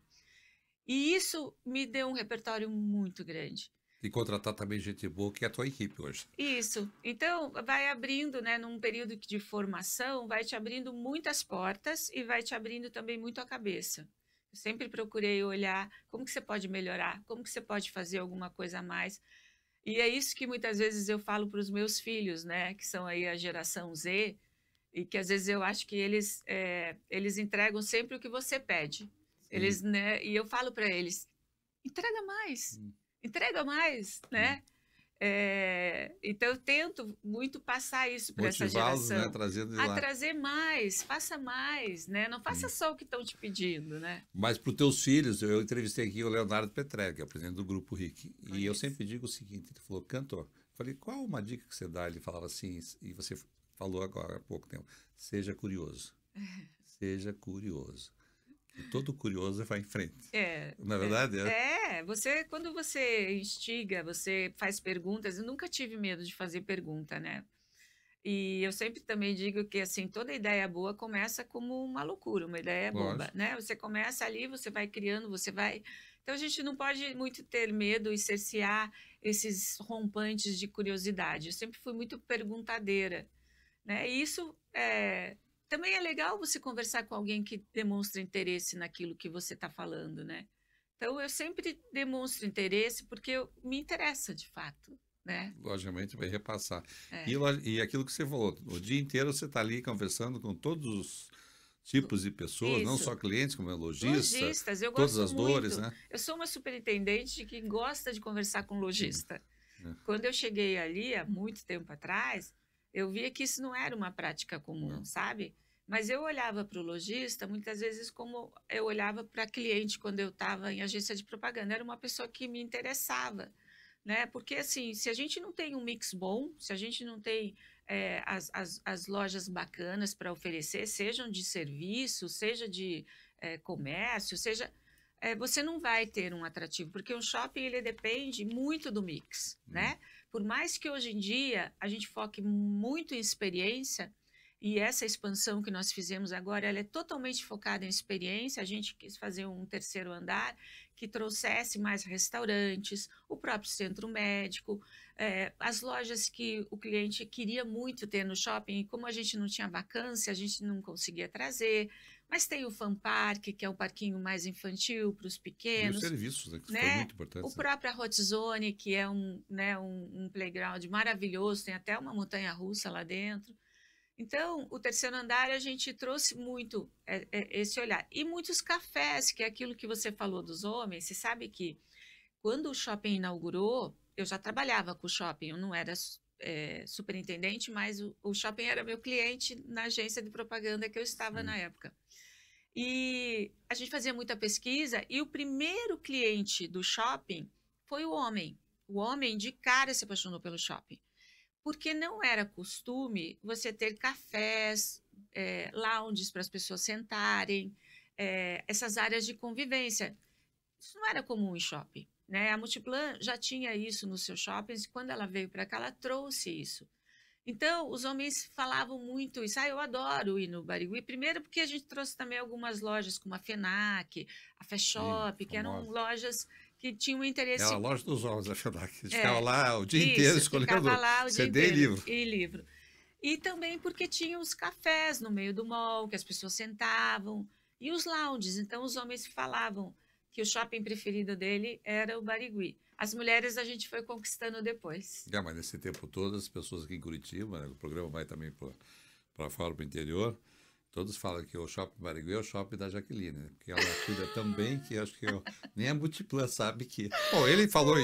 E isso me deu um repertório muito grande. E contratar também gente boa, que é a tua equipe hoje. Isso. Então, vai abrindo, né, num período de formação, vai te abrindo muitas portas e vai te abrindo também muito a cabeça. Eu sempre procurei olhar como que você pode melhorar, como que você pode fazer alguma coisa a mais. E é isso que muitas vezes eu falo para os meus filhos, né, que são aí a geração Z, e que às vezes eu acho que eles entregam sempre o que você pede. Eles, né, e eu falo para eles, entrega mais, né? Então eu tento muito passar isso para essa Motivá-los, né? geração, Trazendo de a lá. trazer mais, faça mais, né? Não faça só o que estão te pedindo, né? Mas para os teus filhos, eu entrevistei aqui o Leonardo Petrelli, que é o presidente do Grupo RIC. E eu sempre digo o seguinte, ele falou, Cantor, eu falei, qual uma dica que você dá? Ele falava assim, e você falou agora há pouco tempo, seja curioso. Seja curioso. E todo curioso vai em frente. Na verdade, quando você instiga, você faz perguntas, eu nunca tive medo de fazer pergunta, né? E eu sempre também digo que, assim, toda ideia boa começa como uma loucura, uma ideia boba, né? Você começa ali, você vai criando, você vai... Então, a gente não pode muito ter medo e cercear esses rompantes de curiosidade. Eu sempre fui muito perguntadeira, né? E isso também é legal você conversar com alguém que demonstra interesse naquilo que você está falando, né? Então, eu sempre demonstro interesse porque me interessa de fato, né? Logicamente vai repassar. É. E aquilo que você falou, o dia inteiro você está ali conversando com todos os tipos de pessoas, não Isso. só clientes, como lojista, Lojistas, eu todas gosto as dores, muito. né? Eu sou uma superintendente que gosta de conversar com lojista. É. Quando eu cheguei ali, há muito tempo atrás, eu via que isso não era uma prática comum, Não. sabe? Mas eu olhava para o lojista muitas vezes como eu olhava para cliente quando eu estava em agência de propaganda. Era uma pessoa que me interessava, né? Porque assim, se a gente não tem um mix bom, se a gente não tem as lojas bacanas para oferecer, sejam de serviço, seja de comércio, seja você não vai ter um atrativo, porque o shopping ele depende muito do mix, né? Por mais que hoje em dia a gente foque muito em experiência, e essa expansão que nós fizemos agora, ela é totalmente focada em experiência. A gente quis fazer um terceiro andar que trouxesse mais restaurantes, o próprio centro médico, as lojas que o cliente queria muito ter no shopping, e como a gente não tinha vacância, a gente não conseguia trazer. Mas tem o Fan Park, que é um parquinho mais infantil para os E os pequenos, serviços, né, que foi né? muito importante. O próprio Hot Zone, que é um playground maravilhoso, tem até uma montanha-russa lá dentro. Então, o terceiro andar a gente trouxe muito esse olhar. E muitos cafés, que é aquilo que você falou dos homens. Você sabe que quando o shopping inaugurou, eu já trabalhava com o shopping, eu não era superintendente, mas o shopping era meu cliente na agência de propaganda que eu estava na época. E a gente fazia muita pesquisa e o primeiro cliente do shopping foi o homem. O homem de cara se apaixonou pelo shopping. Porque não era costume você ter cafés, lounges para as pessoas sentarem, essas áreas de convivência. Isso não era comum em shopping, né? A Multiplan já tinha isso nos seus shoppings e quando ela veio para cá, ela trouxe isso. Então, os homens falavam muito isso. Eu adoro ir no Barigui. Primeiro porque a gente trouxe também algumas lojas como a FENAC, a Feshop, que eram lojas que tinham interesse... Era a loja dos homens, a FENAC. A gente ficava lá o dia inteiro escolhendo o CD e livro. E livro. E também porque tinha os cafés no meio do mall, que as pessoas sentavam, e os lounges. Então, os homens falavam que o shopping preferido dele era o Barigui. As mulheres a gente foi conquistando depois. Mas nesse tempo todo, as pessoas aqui em Curitiba, né, o programa vai também para fora, para o interior, todos falam que o shopping Barigui é o shopping da Jaqueline, né? Porque ela cuida tão bem que acho que nem a Multiplan sabe que... Bom, ele falou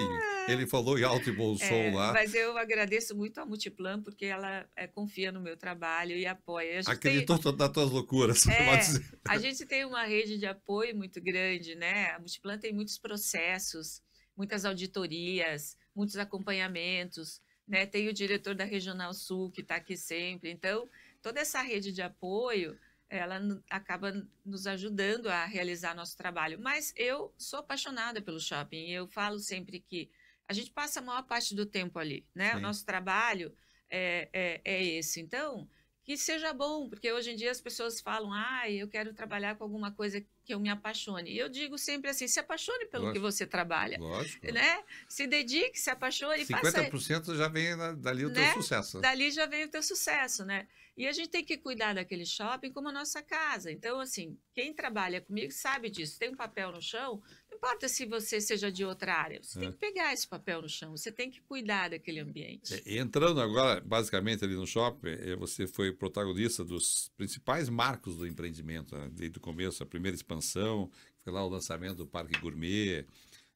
em alto e bom som lá. Mas eu agradeço muito a Multiplan, porque ela confia no meu trabalho e apoia. Acreditou nas tuas loucuras, pode dizer. A gente tem uma rede de apoio muito grande, né? A Multiplan tem muitos processos, muitas auditorias, muitos acompanhamentos, né? Tem o diretor da Regional Sul, que está aqui sempre. Então, toda essa rede de apoio, ela acaba nos ajudando a realizar nosso trabalho. Mas eu sou apaixonada pelo shopping. Eu falo sempre que a gente passa a maior parte do tempo ali, né? Sim. O nosso trabalho é esse. Então, que seja bom, porque hoje em dia as pessoas falam, eu quero trabalhar com alguma coisa que eu me apaixone. E eu digo sempre assim, se apaixone pelo que você trabalha. Lógico. Né? Se dedique, se apaixone. 50% já vem dali o teu sucesso. Dali já vem o teu sucesso, né? E a gente tem que cuidar daquele shopping como a nossa casa. Então, assim, quem trabalha comigo sabe disso. Tem um papel no chão, não importa se você seja de outra área, você tem que pegar esse papel no chão, você tem que cuidar daquele ambiente. Entrando agora, basicamente, ali no shopping, você foi protagonista dos principais marcos do empreendimento, né? Desde o começo, a primeira expansão, foi lá o lançamento do Parque Gourmet,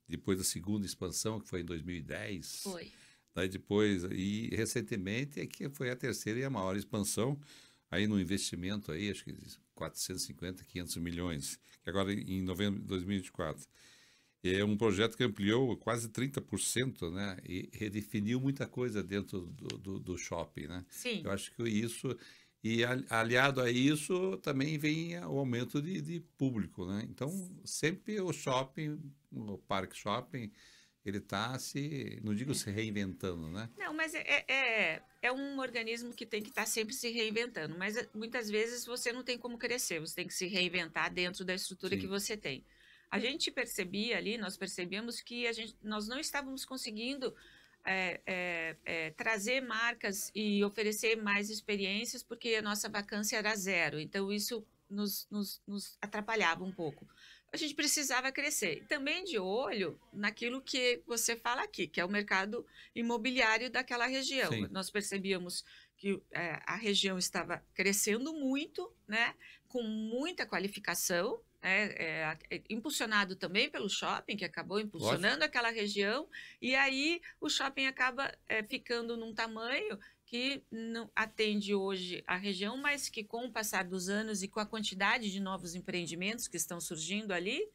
depois a segunda expansão, que foi em 2010. Foi. Daí depois, e recentemente, que foi a terceira e a maior expansão, aí no investimento, aí, acho que 450, 500 milhões, que agora em novembro de 2024. É um projeto que ampliou quase 30%, né? E redefiniu muita coisa dentro do shopping, né? Sim. Eu acho que isso... E aliado a isso também vem o aumento de público, né? Então, sempre o shopping, o parque shopping, ele está não digo se reinventando, né? Não, mas é um organismo que tem que estar sempre se reinventando, mas muitas vezes você não tem como crescer, você tem que se reinventar dentro da estrutura que você tem. A gente percebia ali, nós percebíamos que nós não estávamos conseguindo trazer marcas e oferecer mais experiências porque a nossa vacância era zero, então isso nos atrapalhava um pouco. a gente precisava crescer. Também de olho naquilo que você fala aqui, que é o mercado imobiliário daquela região. Sim. Nós percebíamos que a região estava crescendo muito, né, com muita qualificação, né, impulsionado também pelo shopping, que acabou impulsionando aquela região, e aí o shopping acaba ficando num tamanho que não atende hoje a região, mas que com o passar dos anos e com a quantidade de novos empreendimentos que estão surgindo ali,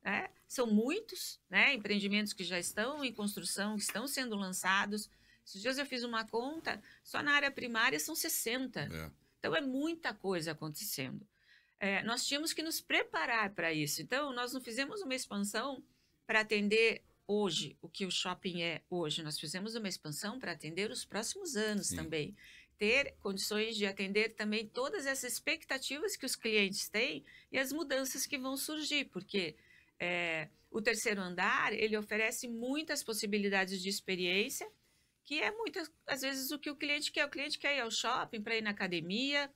né, são muitos, né, empreendimentos que já estão em construção, que estão sendo lançados. Esses dias eu fiz uma conta, só na área primária são 60. Então é muita coisa acontecendo. Nós tínhamos que nos preparar para isso. Então, nós não fizemos uma expansão para atender hoje o que o shopping é hoje. Nós fizemos uma expansão para atender os próximos anos também. Ter condições de atender também todas essas expectativas que os clientes têm e as mudanças que vão surgir, porque o terceiro andar, ele oferece muitas possibilidades de experiência, que é muitas, às vezes, o que o cliente quer. O cliente quer ir ao shopping para ir na academia,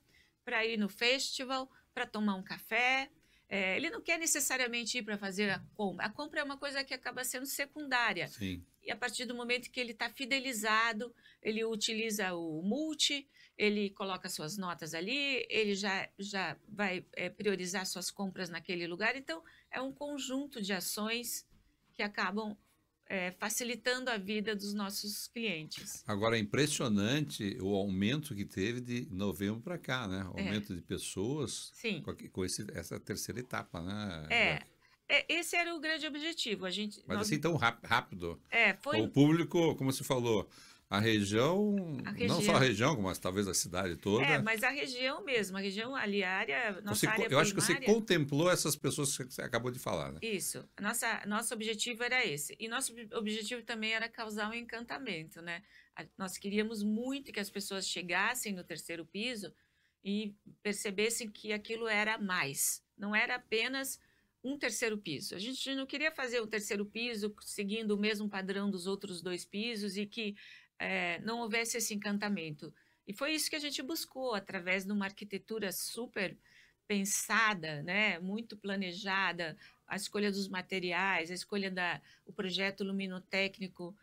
para ir no festival, para tomar um café. Ele não quer necessariamente ir para fazer a compra. A compra é uma coisa que acaba sendo secundária. Sim. E a partir do momento que ele está fidelizado, ele utiliza o multi, ele coloca suas notas ali, ele já vai priorizar suas compras naquele lugar. Então, é um conjunto de ações que acabam facilitando a vida dos nossos clientes. Agora, é impressionante o aumento que teve de novembro para cá, né? O aumento de pessoas. Sim. Com essa terceira etapa, né? Esse era o grande objetivo. Mas assim, tão rápido. Foi... O público, como você falou, a região, não só a região, mas talvez a cidade toda. Mas a região mesmo, a região ali, a área, nossa área eu acho que você contemplou essas pessoas que você acabou de falar, né? Isso. Nosso objetivo era esse. E nosso objetivo também era causar um encantamento, né? Nós queríamos muito que as pessoas chegassem no terceiro piso e percebessem que aquilo era mais. Não era apenas um terceiro piso. A gente não queria fazer um terceiro piso seguindo o mesmo padrão dos outros 2 pisos e que não houvesse esse encantamento. E foi isso que a gente buscou, através de uma arquitetura super pensada, né? Muito planejada, a escolha dos materiais, a escolha o projeto luminotécnico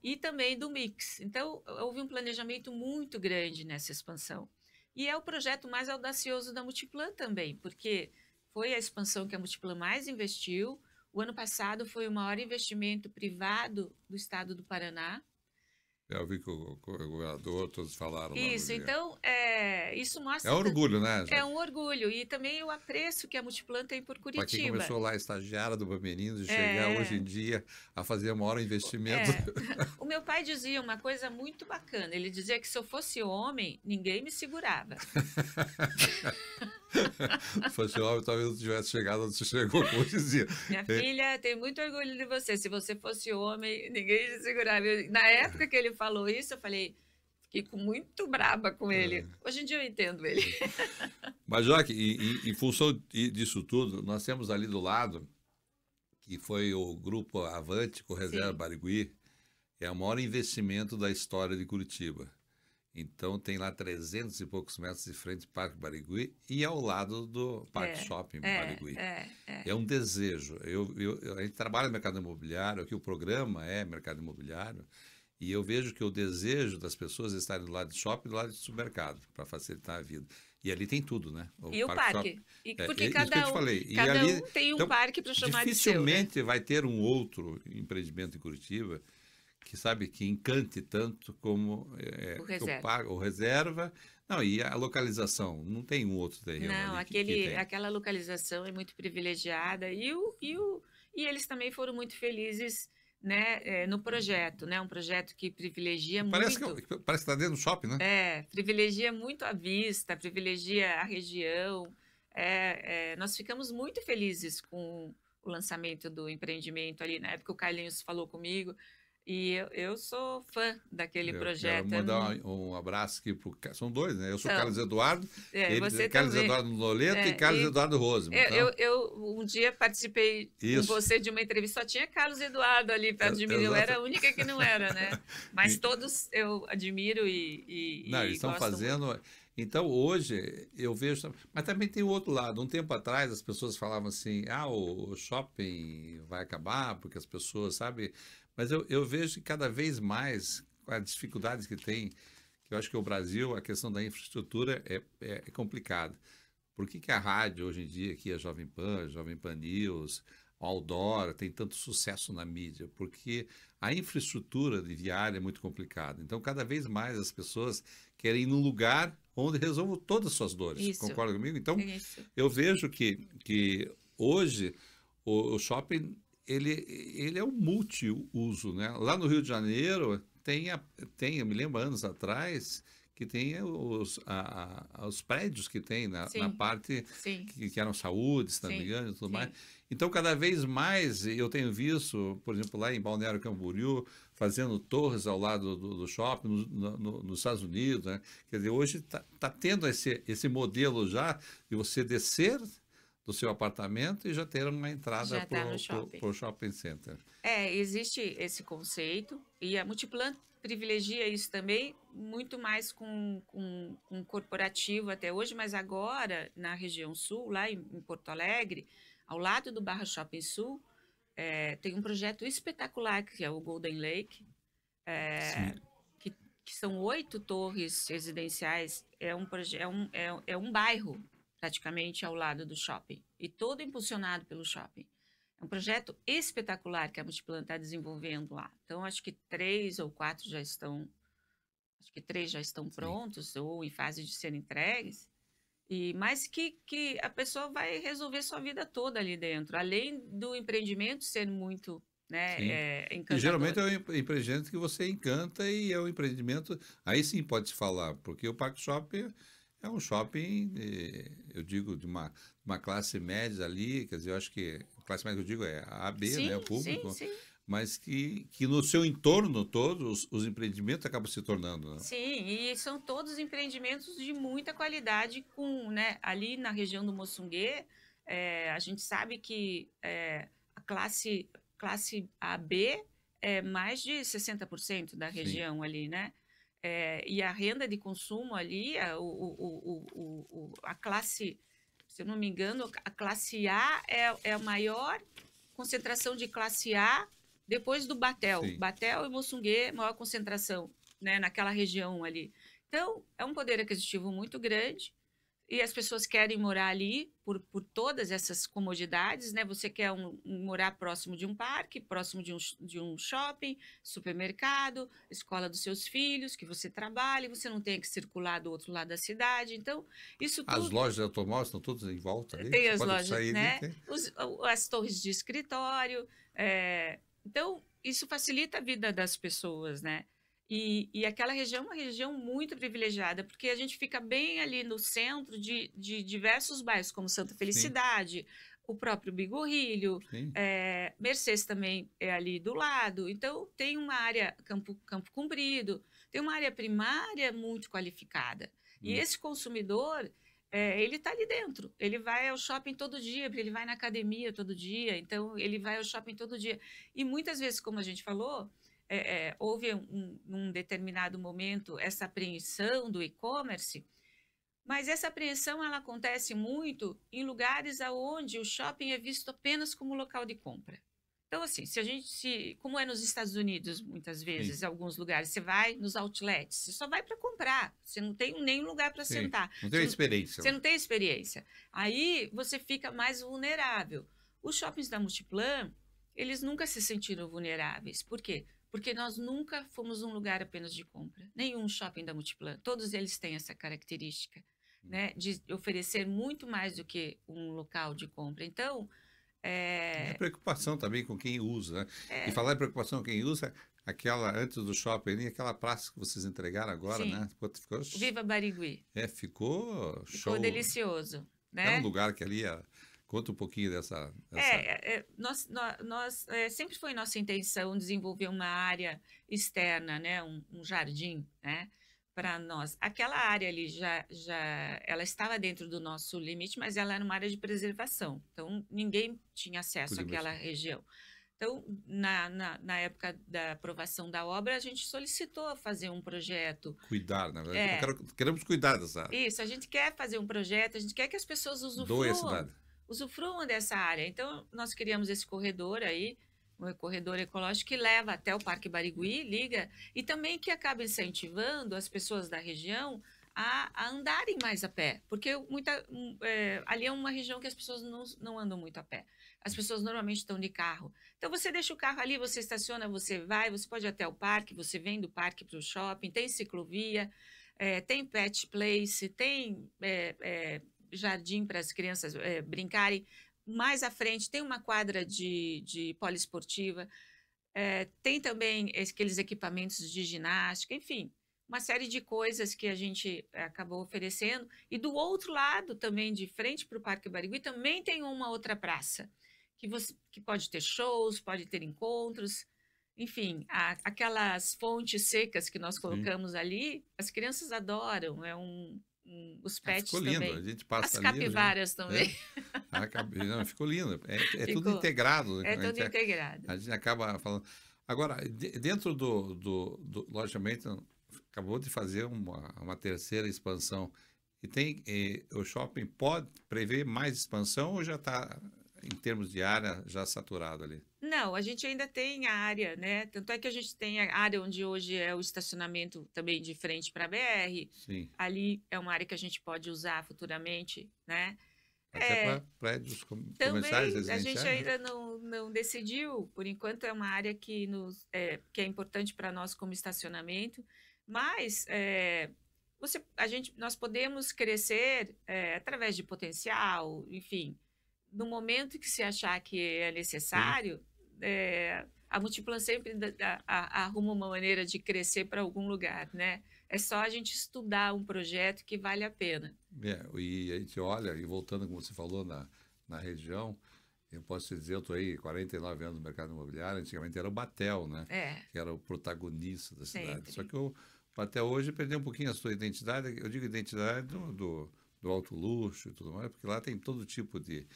e também do mix. Então, houve um planejamento muito grande nessa expansão. E é o projeto mais audacioso da Multiplan também, porque foi a expansão que a Multiplan mais investiu. O ano passado foi o maior investimento privado do estado do Paraná. Eu vi que o governador, todos falaram. Isso, então, isso mostra... É um orgulho, né? É um orgulho. E também o apreço que a Multiplan tem por Curitiba. Para quem começou lá, estagiária do Bamerindos, e chegar hoje em dia a fazer o maior investimento. O meu pai dizia uma coisa muito bacana. Ele dizia que se eu fosse homem, ninguém me segurava. Se fosse homem, talvez não tivesse chegado onde você chegou, como dizia. Minha filha, tenho muito orgulho de você. Se você fosse homem, ninguém te segurava. Na época que ele falou isso, eu falei, fiquei muito braba com ele. Hoje em dia eu entendo ele. Mas, Joque, em função disso tudo, nós temos ali do lado, que foi o grupo Avante com Reserva Barigui, é o maior investimento da história de Curitiba. Então, tem lá 300 e poucos metros de frente Parque Barigui e ao lado do Parque Shopping Barigui. É um desejo. A gente trabalha no mercado imobiliário, aqui o programa é mercado imobiliário, e eu vejo que o desejo das pessoas é estarem do lado de shopping e do lado de supermercado, para facilitar a vida. E ali tem tudo, né? E o parque. Porque cada um tem um parque para chamar de seu. Dificilmente vai ter um outro empreendimento em Curitiba que encante tanto como o Reserva. Não, e a localização, não tem um outro terreno. Não, aquela localização é muito privilegiada e eles também foram muito felizes, né, no projeto, né? Um projeto que privilegia parece muito. Parece que está dentro do shopping, né? Privilegia muito a vista, privilegia a região. Nós ficamos muito felizes com o lançamento do empreendimento ali. Na época o Carlinhos falou comigo. E eu sou fã daquele projeto. Quero mandar um abraço aqui para são 2, né? Eu sou Carlos Eduardo, você Carlos também. Eduardo Noleto e Carlos Eduardo Rosman. Eu um dia participei com você de uma entrevista, só tinha Carlos Eduardo ali perto de mim, eu era a única que não era, né? Mas todos eu admiro e não, eles estão fazendo... muito. Então, hoje, eu vejo... Mas também tem o outro lado. Um tempo atrás, as pessoas falavam assim, o shopping vai acabar, porque as pessoas, sabe? Mas eu vejo que cada vez mais, com as dificuldades que tem, que eu acho que o Brasil, a questão da infraestrutura é complicada. Por que a rádio, hoje em dia, aqui, a Jovem Pan News, o Outdoor, tem tanto sucesso na mídia? Porque a infraestrutura de viária é muito complicada. Então, cada vez mais as pessoas querem ir num lugar onde resolvam todas as suas dores. Isso. Concorda comigo? Então, Isso. eu vejo que hoje o shopping ele é um multiuso, né? Lá no Rio de Janeiro eu me lembro anos atrás que tem os prédios que tem na Sim. parte Sim. que eram saúde, se não me Sim. engano, e tudo Sim. mais. Então, cada vez mais eu tenho visto, por exemplo, lá em Balneário Camboriú, fazendo torres ao lado do shopping, nos Estados Unidos, né? Quer dizer, hoje tá tendo esse modelo já de você descer do seu apartamento e já ter uma entrada Já tá no shopping. para o shopping center. Existe esse conceito e a Multiplan privilegia isso também muito mais com corporativo até hoje, mas agora na região sul, lá em Porto Alegre, ao lado do Barra Shopping Sul, tem um projeto espetacular que é o Golden Lake, que são 8 torres residenciais, é um bairro praticamente ao lado do shopping e todo impulsionado pelo shopping. É um projeto espetacular que a Multiplan está desenvolvendo lá. Então, acho que 3 ou 4 já estão, acho que 3 já estão prontos ou em fase de serem entregues. Mas que a pessoa vai resolver sua vida toda ali dentro, além do empreendimento ser muito, né, encantador. E geralmente é um empreendimento que você encanta e é um empreendimento, aí sim pode se falar, porque o Parque Shopping é um shopping, eu digo, de uma classe média ali, quer dizer, eu acho que a classe média que eu digo é a AB, sim, né, o público, sim. mas que no seu entorno todo, os empreendimentos acabam se tornando. Né? Sim, e são todos empreendimentos de muita qualidade, né, ali na região do Moçungue, a gente sabe que a classe AB é mais de 60% da região ali, né? E a renda de consumo ali, a classe, se eu não me engano, a classe A é a maior concentração de classe A depois do Batel. Sim. Batel e Moçungue, maior concentração, né, naquela região ali. Então, é um poder aquisitivo muito grande e as pessoas querem morar ali por todas essas comodidades, né? Você quer morar próximo de um parque, próximo de um shopping, supermercado, escola dos seus filhos, que você trabalhe, você não tem que circular do outro lado da cidade. Então, isso tudo... As lojas de automóveis estão todas em volta ali? Tem Você as pode lojas, sair, né? Tem? As torres de escritório. Então, isso facilita a vida das pessoas, né? E aquela região é uma região muito privilegiada, porque a gente fica bem ali no centro de diversos bairros, como Santa Felicidade, o próprio Bigorrilho, Mercedes também é ali do lado. Então, tem uma área Campo Comprido, tem uma área primária muito qualificada. E esse consumidor, ele está ali dentro. Ele vai ao shopping todo dia, ele vai na academia todo dia, então ele vai ao shopping todo dia. E muitas vezes, como a gente falou, houve num determinado momento essa apreensão do e-commerce, mas essa apreensão ela acontece muito em lugares onde o shopping é visto apenas como local de compra. Então, assim, como é nos Estados Unidos, muitas vezes, em alguns lugares, você vai nos outlets, você só vai para comprar, você não tem nem lugar para sentar. Não tem experiência. Você não tem experiência. Aí você fica mais vulnerável. Os shoppings da Multiplan, eles nunca se sentiram vulneráveis. Por quê? Porque nós nunca fomos um lugar apenas de compra. Nenhum shopping da Multiplan. Todos eles têm essa característica, né, de oferecer muito mais do que um local de compra. Então, É preocupação também com quem usa, né? E falar em preocupação com quem usa, antes do shopping, aquela praça que vocês entregaram agora, né? Ficou... Viva Barigui. Ficou show. Ficou delicioso, né? É um lugar que ali... Conta um pouquinho dessa... Nós sempre foi nossa intenção desenvolver uma área externa, né? Um jardim, né? Para nós. Aquela área ali ela estava dentro do nosso limite, mas ela era uma área de preservação. Então, ninguém tinha acesso àquela região. Então, na época da aprovação da obra, a gente solicitou fazer um projeto. Cuidar, na verdade. Queremos cuidar dessa área. Isso, a gente quer fazer um projeto, a gente quer que as pessoas Doe a cidade. usufruam dessa área. Então, nós criamos esse corredor aí, um corredor ecológico que leva até o Parque Barigui, liga, e também que acaba incentivando as pessoas da região a andarem mais a pé, porque ali é uma região que as pessoas não andam muito a pé. As pessoas normalmente estão de carro. Então, você deixa o carro ali, você estaciona, você vai, você pode ir até o parque, você vem do parque para o shopping, tem ciclovia, tem pet place, tem jardim para as crianças brincarem. Mais à frente tem uma quadra de poliesportiva, tem também aqueles equipamentos de ginástica, enfim, uma série de coisas que a gente acabou oferecendo. E do outro lado, também de frente para o Parque Barigui, também tem uma outra praça, que pode ter shows, pode ter encontros, enfim, aquelas fontes secas que nós colocamos ali, as crianças adoram, os pets ficou lindo, também. a gente passa As ali, capivaras também. Não, ficou lindo. Ficou. Tudo integrado. É tudo integrado. A gente acaba falando. Agora, dentro logicamente, acabou de fazer uma terceira expansão. E o shopping pode prever mais expansão ou já está, em termos de área, já saturado ali? Não, a gente ainda tem a área, né? Tanto é que a gente tem a área onde hoje é o estacionamento também de frente para a BR. Sim. Ali é uma área que a gente pode usar futuramente, né? Até para prédios comerciais, também residenciais. A gente ainda não decidiu. Por enquanto é uma área que é importante para nós como estacionamento, mas nós podemos crescer através de potencial, enfim. No momento que se achar que é necessário, a Multiplan sempre arruma uma maneira de crescer para algum lugar, né? É só a gente estudar um projeto que vale a pena. E a gente olha, e voltando, como você falou, na região, eu posso te dizer, eu estou aí 49 anos no mercado imobiliário, antigamente era o Batel, né? Que era o protagonista da cidade. Sempre. Só que o Batel hoje perdeu um pouquinho a sua identidade, eu digo identidade do alto luxo e tudo mais, porque lá tem todo tipo de...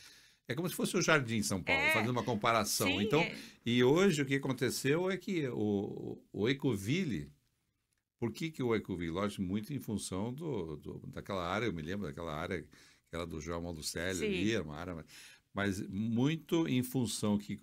É como se fosse o Jardim em São Paulo, fazendo uma comparação. Sim, então, e hoje o que aconteceu é que o Ecoville, por que o Ecoville? Lógico, muito em função daquela área, eu me lembro daquela área que era do João Malducelli, ali, era uma área, mas muito em função que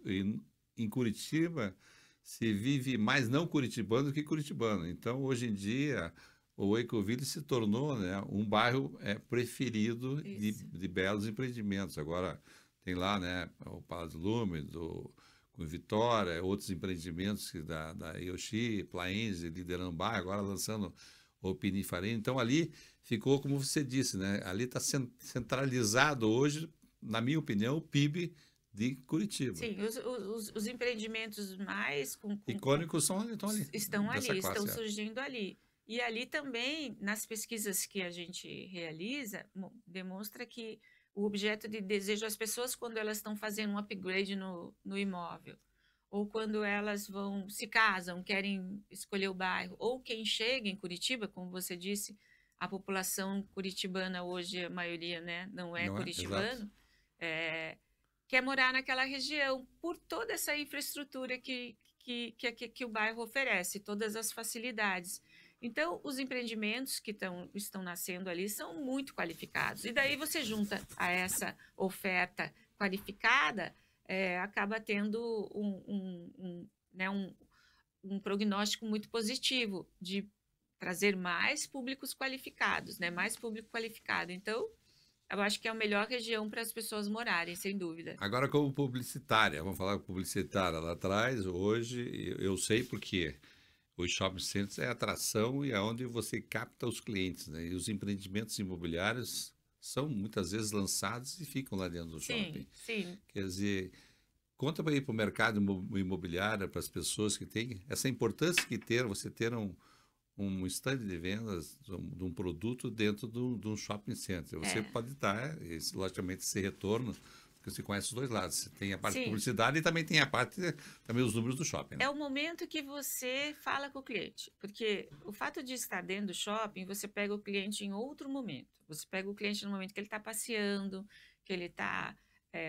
em Curitiba se vive mais não curitibano do que curitibano. Então, hoje em dia, o Ecoville se tornou, né, um bairro preferido de belos empreendimentos. Agora, tem lá, né, o Palácio Lume, com Vitória, outros empreendimentos da Yoshi, Plaense, liderando o bairro, agora lançando o Pininfarina. Então, ali ficou, como você disse, né, ali está centralizado hoje, na minha opinião, o PIB de Curitiba. Sim, os empreendimentos mais icônicos estão ali. Estão surgindo ali. E ali também, nas pesquisas que a gente realiza, demonstra que o objeto de desejo, as pessoas, quando elas estão fazendo um upgrade no imóvel, ou quando elas se casam, querem escolher o bairro, ou quem chega em Curitiba, como você disse, a população curitibana hoje, a maioria, né, não é curitibano, quer morar naquela região, por toda essa infraestrutura que o bairro oferece, todas as facilidades. Então, os empreendimentos que estão nascendo ali são muito qualificados. E daí você junta a essa oferta qualificada, acaba tendo um prognóstico muito positivo de trazer mais públicos qualificados, né? Mais público qualificado. Então, eu acho que é a melhor região para as pessoas morarem, sem dúvida. Agora, como publicitária, vamos falar publicitária lá atrás, hoje, eu sei porque os shopping centers é a atração e é onde você capta os clientes, né? E os empreendimentos imobiliários são muitas vezes lançados e ficam lá dentro do shopping. Sim. Quer dizer, conta para ir para o mercado imobiliário, para as pessoas que têm essa importância que você ter um stand de vendas de um produto dentro de um shopping center. Você pode dar, logicamente, esse retorno, porque você conhece os dois lados. Você tem a parte de publicidade e também tem a parte, também os números do shopping. Né? É o momento que você fala com o cliente, porque o fato de estar dentro do shopping, você pega o cliente em outro momento. Você pega o cliente no momento que ele está passeando, que ele está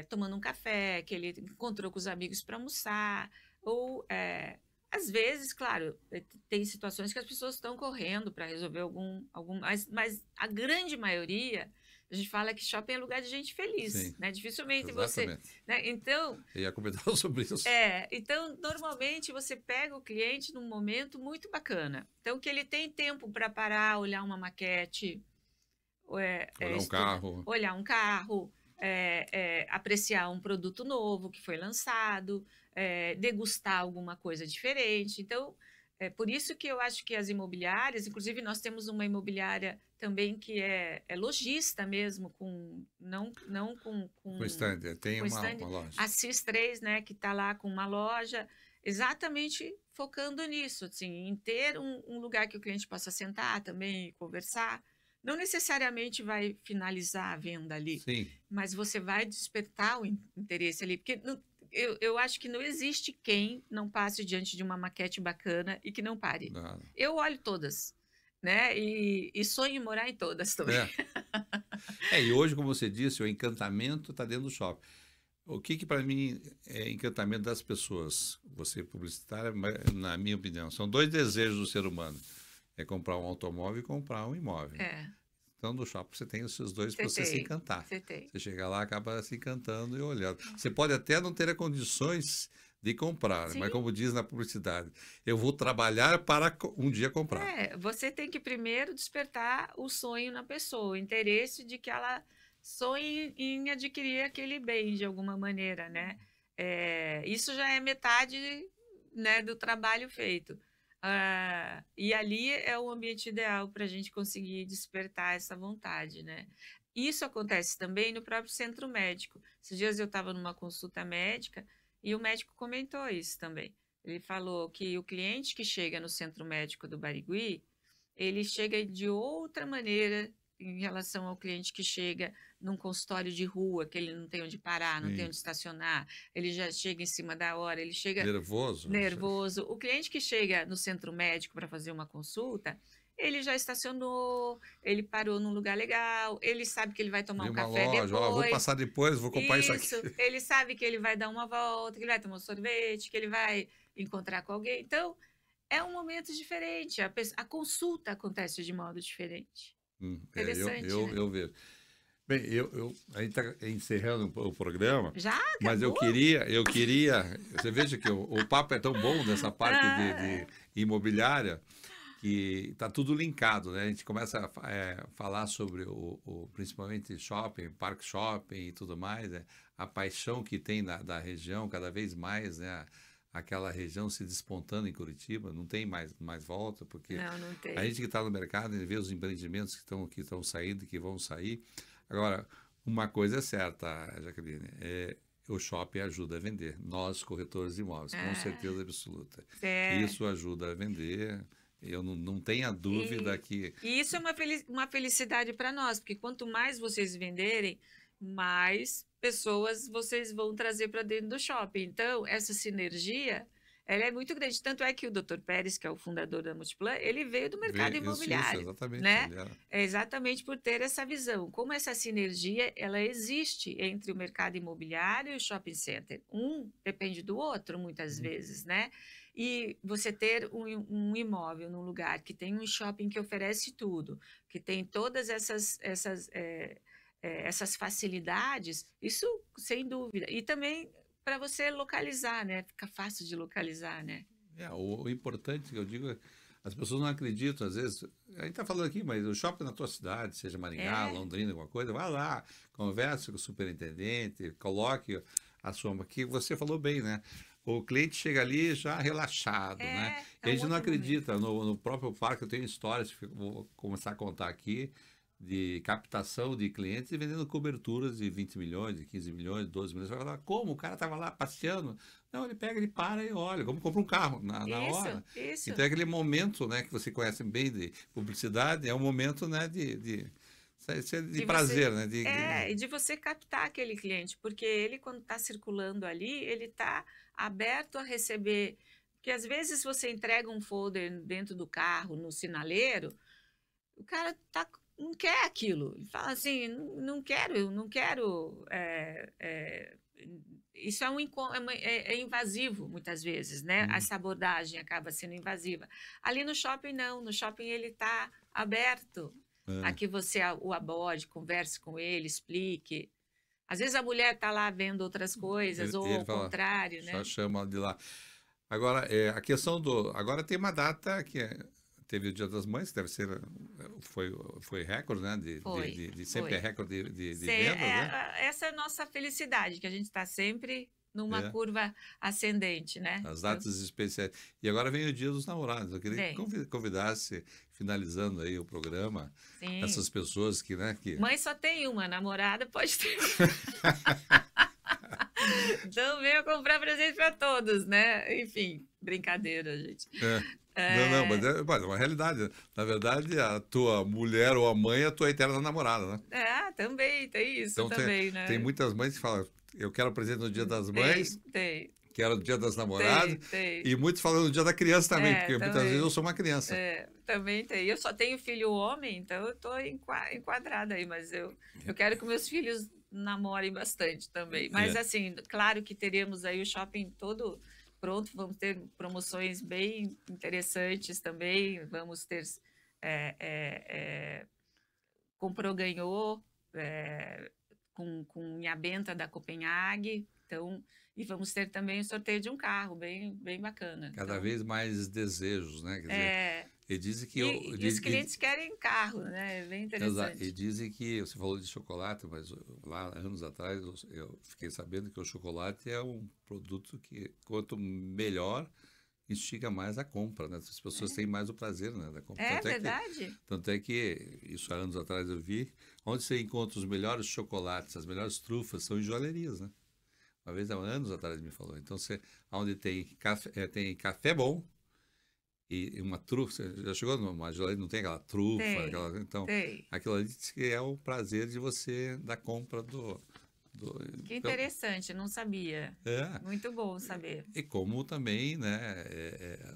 tomando um café, que ele encontrou com os amigos para almoçar, ou às vezes, claro, tem situações que as pessoas estão correndo para resolver mas a grande maioria, a gente fala que shopping é lugar de gente feliz, Sim, né? Dificilmente exatamente. você, né? Então, Eu ia comentar sobre isso. então normalmente você pega o cliente num momento muito bacana, então que ele tem tempo para parar, olhar uma maquete, olhar um carro, apreciar um produto novo que foi lançado, degustar alguma coisa diferente. Então, é por isso que eu acho que as imobiliárias, inclusive nós temos uma imobiliária também que é lojista mesmo, não com stand, tem com uma stand, loja. a CIS3, né, que está lá com uma loja, exatamente focando nisso, assim, em ter um lugar que o cliente possa sentar também e conversar. Não necessariamente vai finalizar a venda ali, Sim. mas você vai despertar o interesse ali, porque eu acho que não existe quem não passe diante de uma maquete bacana e que não pare. Não. Eu olho todas, né? E sonho em morar em todas também. E hoje, como você disse, o encantamento está dentro do shopping. O que para mim é encantamento das pessoas? Você publicitária, na minha opinião, são 2 desejos do ser humano. É comprar um automóvel e comprar um imóvel. Então, no shopping você tem esses dois para você se encantar. Você chega lá, acaba se encantando e olhando. Você pode até não ter condições de comprar, mas como diz na publicidade, eu vou trabalhar para um dia comprar. Você tem que primeiro despertar o sonho na pessoa, o interesse de que ela sonhe em adquirir aquele bem de alguma maneira, né? Isso já é metade, né, do trabalho feito. E ali é o ambiente ideal para a gente conseguir despertar essa vontade, né? Isso acontece também no próprio centro médico. Esses dias eu estava numa consulta médica e o médico comentou isso também. Ele falou que o cliente que chega no centro médico do Barigui, ele chega de outra maneira em relação ao cliente que chega num consultório de rua, que ele não tem onde parar, não tem onde estacionar, ele já chega em cima da hora, ele chega nervoso. O cliente que chega no centro médico para fazer uma consulta, ele já estacionou, ele parou num lugar legal, ele sabe que ele vai tomar um café depois. Vou passar depois, vou comprar isso aqui. Ele sabe que ele vai dar uma volta, que ele vai tomar um sorvete, que ele vai encontrar com alguém. Então, é um momento diferente, a consulta acontece de modo diferente. Interessante, eu vejo. Bem, a gente está encerrando o programa. Já acabou? Mas eu queria. Você veja que o papo é tão bom nessa parte de imobiliária que está tudo linkado, né? A gente começa a falar sobre principalmente shopping, parque shopping e tudo mais, né? A paixão que tem da região cada vez mais, né? Aquela região se despontando em Curitiba, não tem mais volta, porque não tem. A gente que está no mercado, a gente vê os empreendimentos que estão saindo e que vão sair. Agora, uma coisa é certa, Jaqueline, o shopping ajuda a vender. Nós, corretores de imóveis, com certeza absoluta. Isso ajuda a vender. Eu não tenho a dúvida que... E isso é uma felicidade para nós, porque quanto mais vocês venderem, mais pessoas vocês vão trazer para dentro do shopping. Então, essa sinergia, ela é muito grande. Tanto é que o Dr. Pérez, que é o fundador da Multiplan, ele veio do mercado imobiliário. Isso, exatamente. Né? É exatamente por ter essa visão. Como essa sinergia, ela existe entre o mercado imobiliário e o shopping center. Um depende do outro, muitas vezes, né? E você ter um imóvel num lugar que tem um shopping que oferece tudo, que tem todas essas facilidades, isso sem dúvida. E também para você localizar, né? Fica fácil de localizar, né? O importante que eu digo, as pessoas não acreditam, às vezes, a gente está falando aqui, mas o shopping na tua cidade, seja Maringá, Londrina, alguma coisa, vai lá, converse com o superintendente, coloque a sua... Que você falou bem, né? O cliente chega ali já relaxado, né? E a gente não acredita. No próprio parque eu tenho histórias, vou começar a contar aqui, de captação de clientes e vendendo coberturas de 20 milhões, de 15 milhões, de 12 milhões. Você vai falar, como? O cara estava lá passeando. Não, ele pega, ele para e olha, como compra um carro na hora. Isso. Então é aquele momento, né, que você conhece bem de publicidade, é um momento, né, de prazer, né? E de você captar aquele cliente, porque ele, quando está circulando ali, ele está aberto a receber. Porque às vezes você entrega um folder dentro do carro, no sinaleiro, o cara está não quer aquilo. Ele fala assim, não quero, eu não quero. Isso é invasivo muitas vezes, né? Essa abordagem acaba sendo invasiva. Ali no shopping, não. No shopping ele está aberto a que você o aborde, converse com ele, explique. Às vezes a mulher está lá vendo outras coisas, ou ao contrário, né? Só chama de lá. Agora, a questão do... Agora tem uma data que teve o Dia das Mães, deve ser... Foi recorde, né? Sempre é recorde de vendas, né? Essa é a nossa felicidade, que a gente está sempre numa curva ascendente, né? As datas especiais. E agora vem o Dia dos Namorados. Eu queria que convidasse, finalizando aí o programa, essas pessoas que, né? Mãe só tem uma, namorada pode ter. Então venha comprar presente para todos, né? Enfim, brincadeira, gente. Não, mas é uma realidade. Na verdade, a tua mulher ou a mãe é a tua eterna namorada, né? Também, tem isso então, também, né? Tem muitas mães que falam, eu quero presente no Dia das Mães, quero no Dia das Namoradas, e muitos falam no Dia da Criança também, porque muitas vezes eu sou uma criança. Também tem. Eu só tenho filho homem, então eu estou enquadrada aí, mas eu quero que meus filhos namorem bastante também. Mas assim, claro que teremos aí o shopping todo pronto, vamos ter promoções bem interessantes também, vamos ter comprou, ganhou, com Minha Benta da Copenhague, então, e vamos ter também o sorteio de um carro, bem, bem bacana. Cada vez mais desejos, né? Quer dizer, e dizem que... E os clientes querem carro, né? É bem interessante. E dizem que, você falou de chocolate, mas lá, anos atrás, eu fiquei sabendo que o chocolate é um produto que, quanto melhor, instiga mais a compra, né? As pessoas têm mais o prazer, né, da compra. Verdade. Tanto é que, isso há anos atrás eu vi, onde você encontra os melhores chocolates, as melhores trufas, são em joalherias, né? Uma vez, há anos atrás, me falou. Então, onde tem café bom e uma trufa, você já chegou numa joalheria, não tem aquela trufa? Aquilo ali diz que é o prazer de você, da compra do... Que interessante, não sabia. Muito bom saber. E como também, né,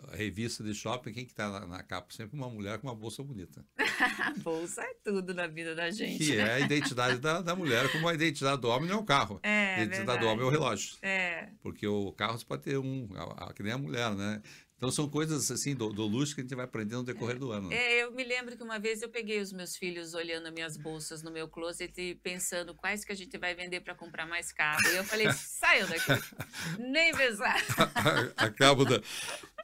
a revista de shopping, quem que está na capa? Sempre uma mulher com uma bolsa bonita. A bolsa é tudo na vida da gente. Que né? é a identidade da mulher, como a identidade do homem não é o carro. A identidade do homem é o relógio. Porque o carro você pode ter que nem a mulher, né? Então, são coisas assim do luxo que a gente vai aprendendo no decorrer do ano. Eu me lembro que uma vez eu peguei os meus filhos olhando as minas bolsas no meu closet e pensando quais que a gente vai vender para comprar mais caro. E eu falei, saiam daqui, nem pensar. Acabo da...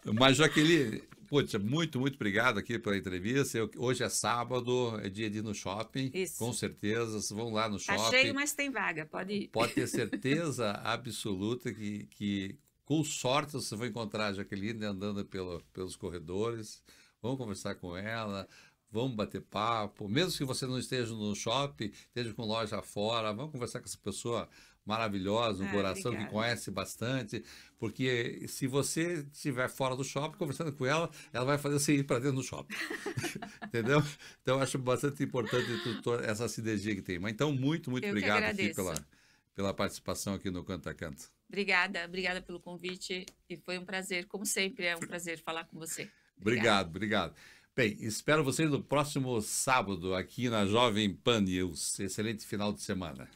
Mas, Jaqueline, poxa, muito, muito obrigado aqui pela entrevista. Hoje é sábado, é dia de ir no shopping. Isso. Com certeza, vocês vão lá no shopping. Tá cheio, mas tem vaga, pode ir. Pode ter certeza absoluta que com sorte você vai encontrar a Jaqueline andando pelos corredores, vamos conversar com ela, vamos bater papo, mesmo que você não esteja no shopping, esteja com loja fora, vamos conversar com essa pessoa maravilhosa, um coração obrigada. Que conhece bastante, porque se você estiver fora do shopping, conversando com ela, ela vai fazer você ir para dentro do shopping, entendeu? Então, eu acho bastante importante essa sinergia que tem. Mas, então, muito, muito obrigado aqui pela participação aqui no Canto a Canto. Obrigada pelo convite e foi um prazer, como sempre, é um prazer falar com você. Obrigado. Bem, espero vocês no próximo sábado aqui na Jovem Pan News. Excelente final de semana.